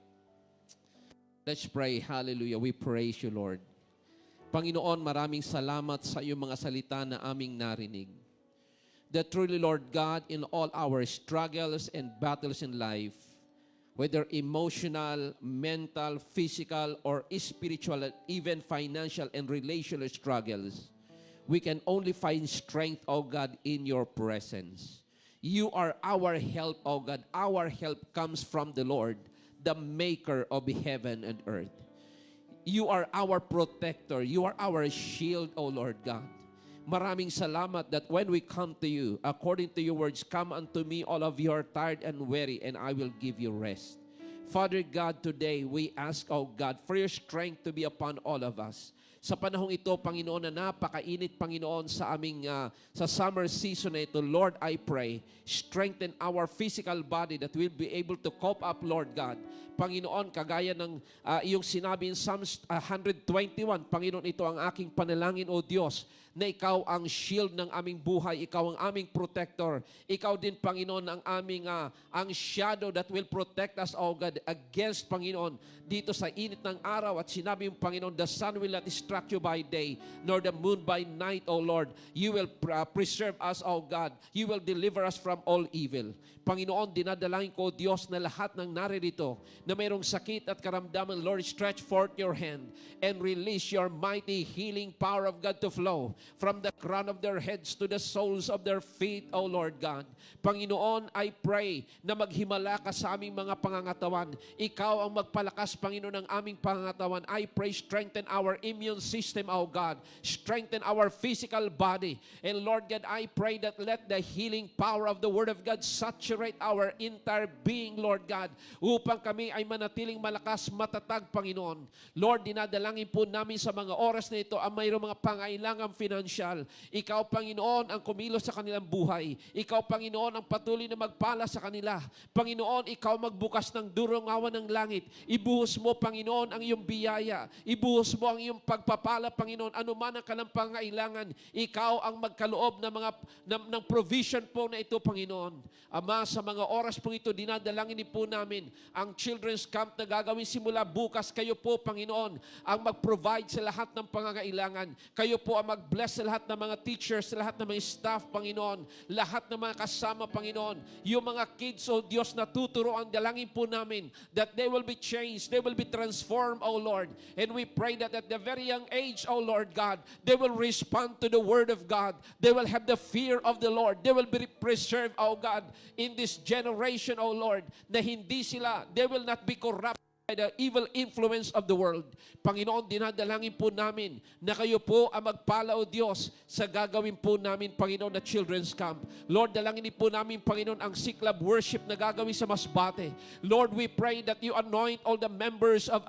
Let's pray. Hallelujah. We praise you, Lord. Panginoon, maraming salamat sa iyong mga salita na aming narinig. That truly, Lord God, in all our struggles and battles in life, whether emotional, mental, physical, or spiritual, even financial and relational struggles, we can only find strength, O God, in your presence. You are our help, O God. Our help comes from the Lord, the maker of heaven and earth. You are our protector. You are our shield, O Lord God. Maraming salamat that when we come to you, according to your words, come unto me, all of you are tired and weary, and I will give you rest. Father God, today we ask, O God, for your strength to be upon all of us. Sa panahong ito, Panginoon, na napakainit, Panginoon, sa aming sa summer season na ito, Lord, I pray, strengthen our physical body that we'll be able to cope up, Lord God. Panginoon, kagaya ng iyong sinabi in Psalms 121, Panginoon, ito ang aking panalangin, O Diyos, na ikaw ang shield ng aming buhay, ikaw ang aming protector. Ikaw din, Panginoon, ang aming ang shadow that will protect us, O God, against, Panginoon, dito sa init ng araw. At sinabi yung Panginoon, the sun will not struck you by day, nor the moon by night, O Lord. You will preserve us, O God. You will deliver us from all evil. Panginoon, dinadalangin ko, Diyos, na lahat ng naririto na mayroong sakit at karamdaman, Lord, stretch forth your hand and release your mighty healing power of God to flow from the crown of their heads to the soles of their feet, O Lord God. Panginoon, I pray na maghimala ka sa aming mga pangangatawan. Ikaw ang magpalakas, Panginoon, ng aming pangangatawan. I pray strengthen our immune system, oh God. Strengthen our physical body. And Lord God, I pray that let the healing power of the Word of God saturate our entire being, Lord God, upang kami ay manatiling malakas, matatag, Panginoon. Lord, dinadalangin po namin sa mga oras na ito ang mayroong mga pangailangang financial. Ikaw, Panginoon, ang kumilos sa kanilang buhay. Ikaw, Panginoon, ang patuloy na magpala sa kanila. Panginoon, ikaw magbukas ng durungawan ng langit. Ibuhos mo, Panginoon, ang iyong biyaya. Ibuhos mo ang iyong pagpapala, Panginoon. Ano man ang kanilang pangailangan, ikaw ang magkaloob ng provision po na ito, Panginoon. Ama, sa mga oras po ito, dinadalangin po namin ang children's camp na gagawin simula bukas. Kayo po, Panginoon, ang mag-provide sa lahat ng pangangailangan. Kayo po ang mag-bless sa lahat ng mga teachers, sa lahat ng mga staff, Panginoon. Lahat ng mga kasama, Panginoon. Yung mga kids, O Diyos, na tuturuan, dalangin po namin that they will be changed, they will be transformed, O Lord. And we pray that at the very young age, O Lord God, they will respond to the Word of God. They will have the fear of the Lord. They will be preserved, O God, in this generation, O Lord, na hindi sila, they will not be corrupt by the evil influence of the world. Panginoon, dinadalangin po namin na kayo po ang magpala, O Diyos, sa gagawin po namin, Panginoon, na children's camp. Lord, dalangin po namin, Panginoon, ang Siklab worship na gagawin sa Masbate. Lord, we pray that you anoint all the members of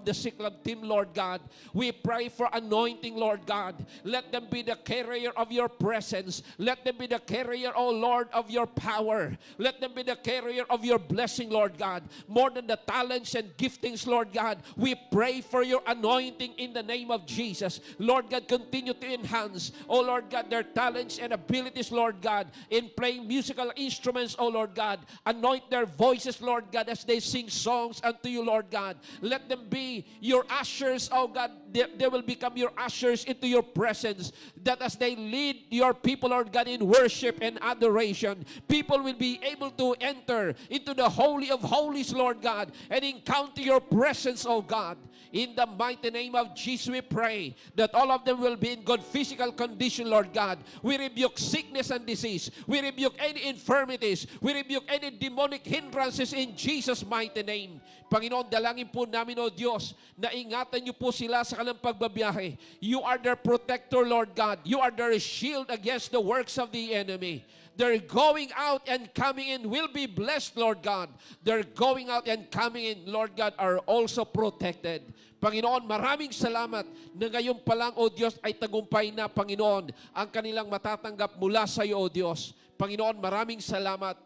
the Siklab team, Lord God. We pray for anointing, Lord God. Let them be the carrier of your presence. Let them be the carrier, O Lord, of your power. Let them be the carrier of your blessing, Lord God. More than the talents and giftings, Lord God, we pray for your anointing in the name of Jesus. Lord God, continue to enhance, oh Lord God, their talents and abilities, Lord God, in playing musical instruments, oh Lord God. Anoint their voices, Lord God, as they sing songs unto you, Lord God. Let them be your ushers, oh God. They will become your ushers into your presence, that as they lead your people, Lord God, in worship and adoration, people will be able to enter into the Holy of Holies, Lord God, and encounter your presence, oh God. In the mighty name of Jesus, we pray that all of them will be in good physical condition, Lord God. We rebuke sickness and disease. We rebuke any infirmities. We rebuke any demonic hindrances in Jesus' mighty name. Panginoon, dalangin po namin, O Diyos, na ingatan niyo po sila sa kanilang pagbabiyahe. You are their protector, Lord God. You are their shield against the works of the enemy. They're going out and coming in will be blessed, Lord God. They're going out and coming in, Lord God, are also protected. Panginoon, maraming salamat na ngayon pa lang, O Diyos, ay tagumpay na, Panginoon, ang kanilang matatanggap mula sa iyo, O Diyos. Panginoon, maraming salamat.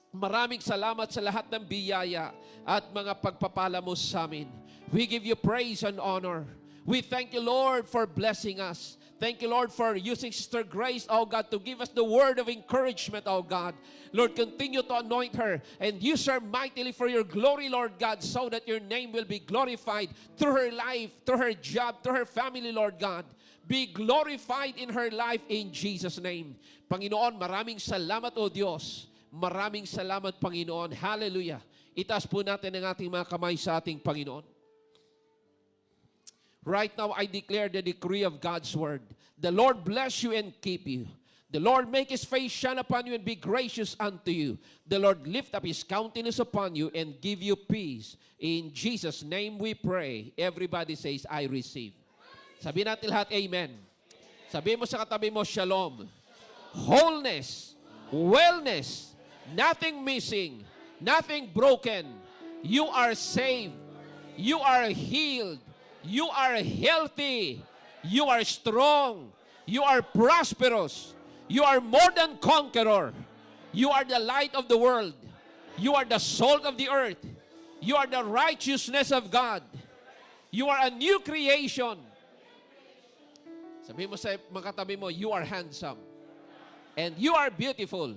Maraming salamat sa lahat ng biyaya at mga pagpapala mo sa amin. We give you praise and honor. We thank you, Lord, for blessing us. Thank you, Lord, for using Sister Grace, oh God, to give us the word of encouragement, oh God. Lord, continue to anoint her and use her mightily for your glory, Lord God, so that your name will be glorified through her life, through her job, through her family, Lord God. Be glorified in her life in Jesus' name. Panginoon, maraming salamat, O Diyos. Maraming salamat, Panginoon. Hallelujah. Itaas po natin ang ating mga kamay sa ating Panginoon. Right now, I declare the decree of God's word. The Lord bless you and keep you. The Lord make His face shine upon you and be gracious unto you. The Lord lift up His countenance upon you and give you peace. In Jesus' name we pray. Everybody says, I receive. Sabihin natin lahat, Amen. Sabihin mo sa katabi mo, Shalom. Wholeness, wellness, nothing missing, nothing broken. You are saved. You are healed. You are healthy. You are strong. You are prosperous. You are more than conqueror. You are the light of the world. You are the salt of the earth. You are the righteousness of God. You are a new creation. Sabihin mo sa mga katabi mo, you are handsome. And you are beautiful.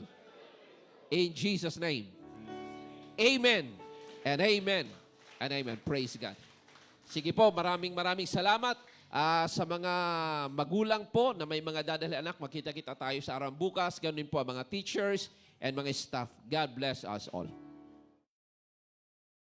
In Jesus' name. Amen. And amen. And amen. Praise God. Sige po, maraming salamat sa mga magulang po na may mga dadali anak. Makita-kita tayo sa araw bukas. Ganun po ang mga teachers and mga staff. God bless us all.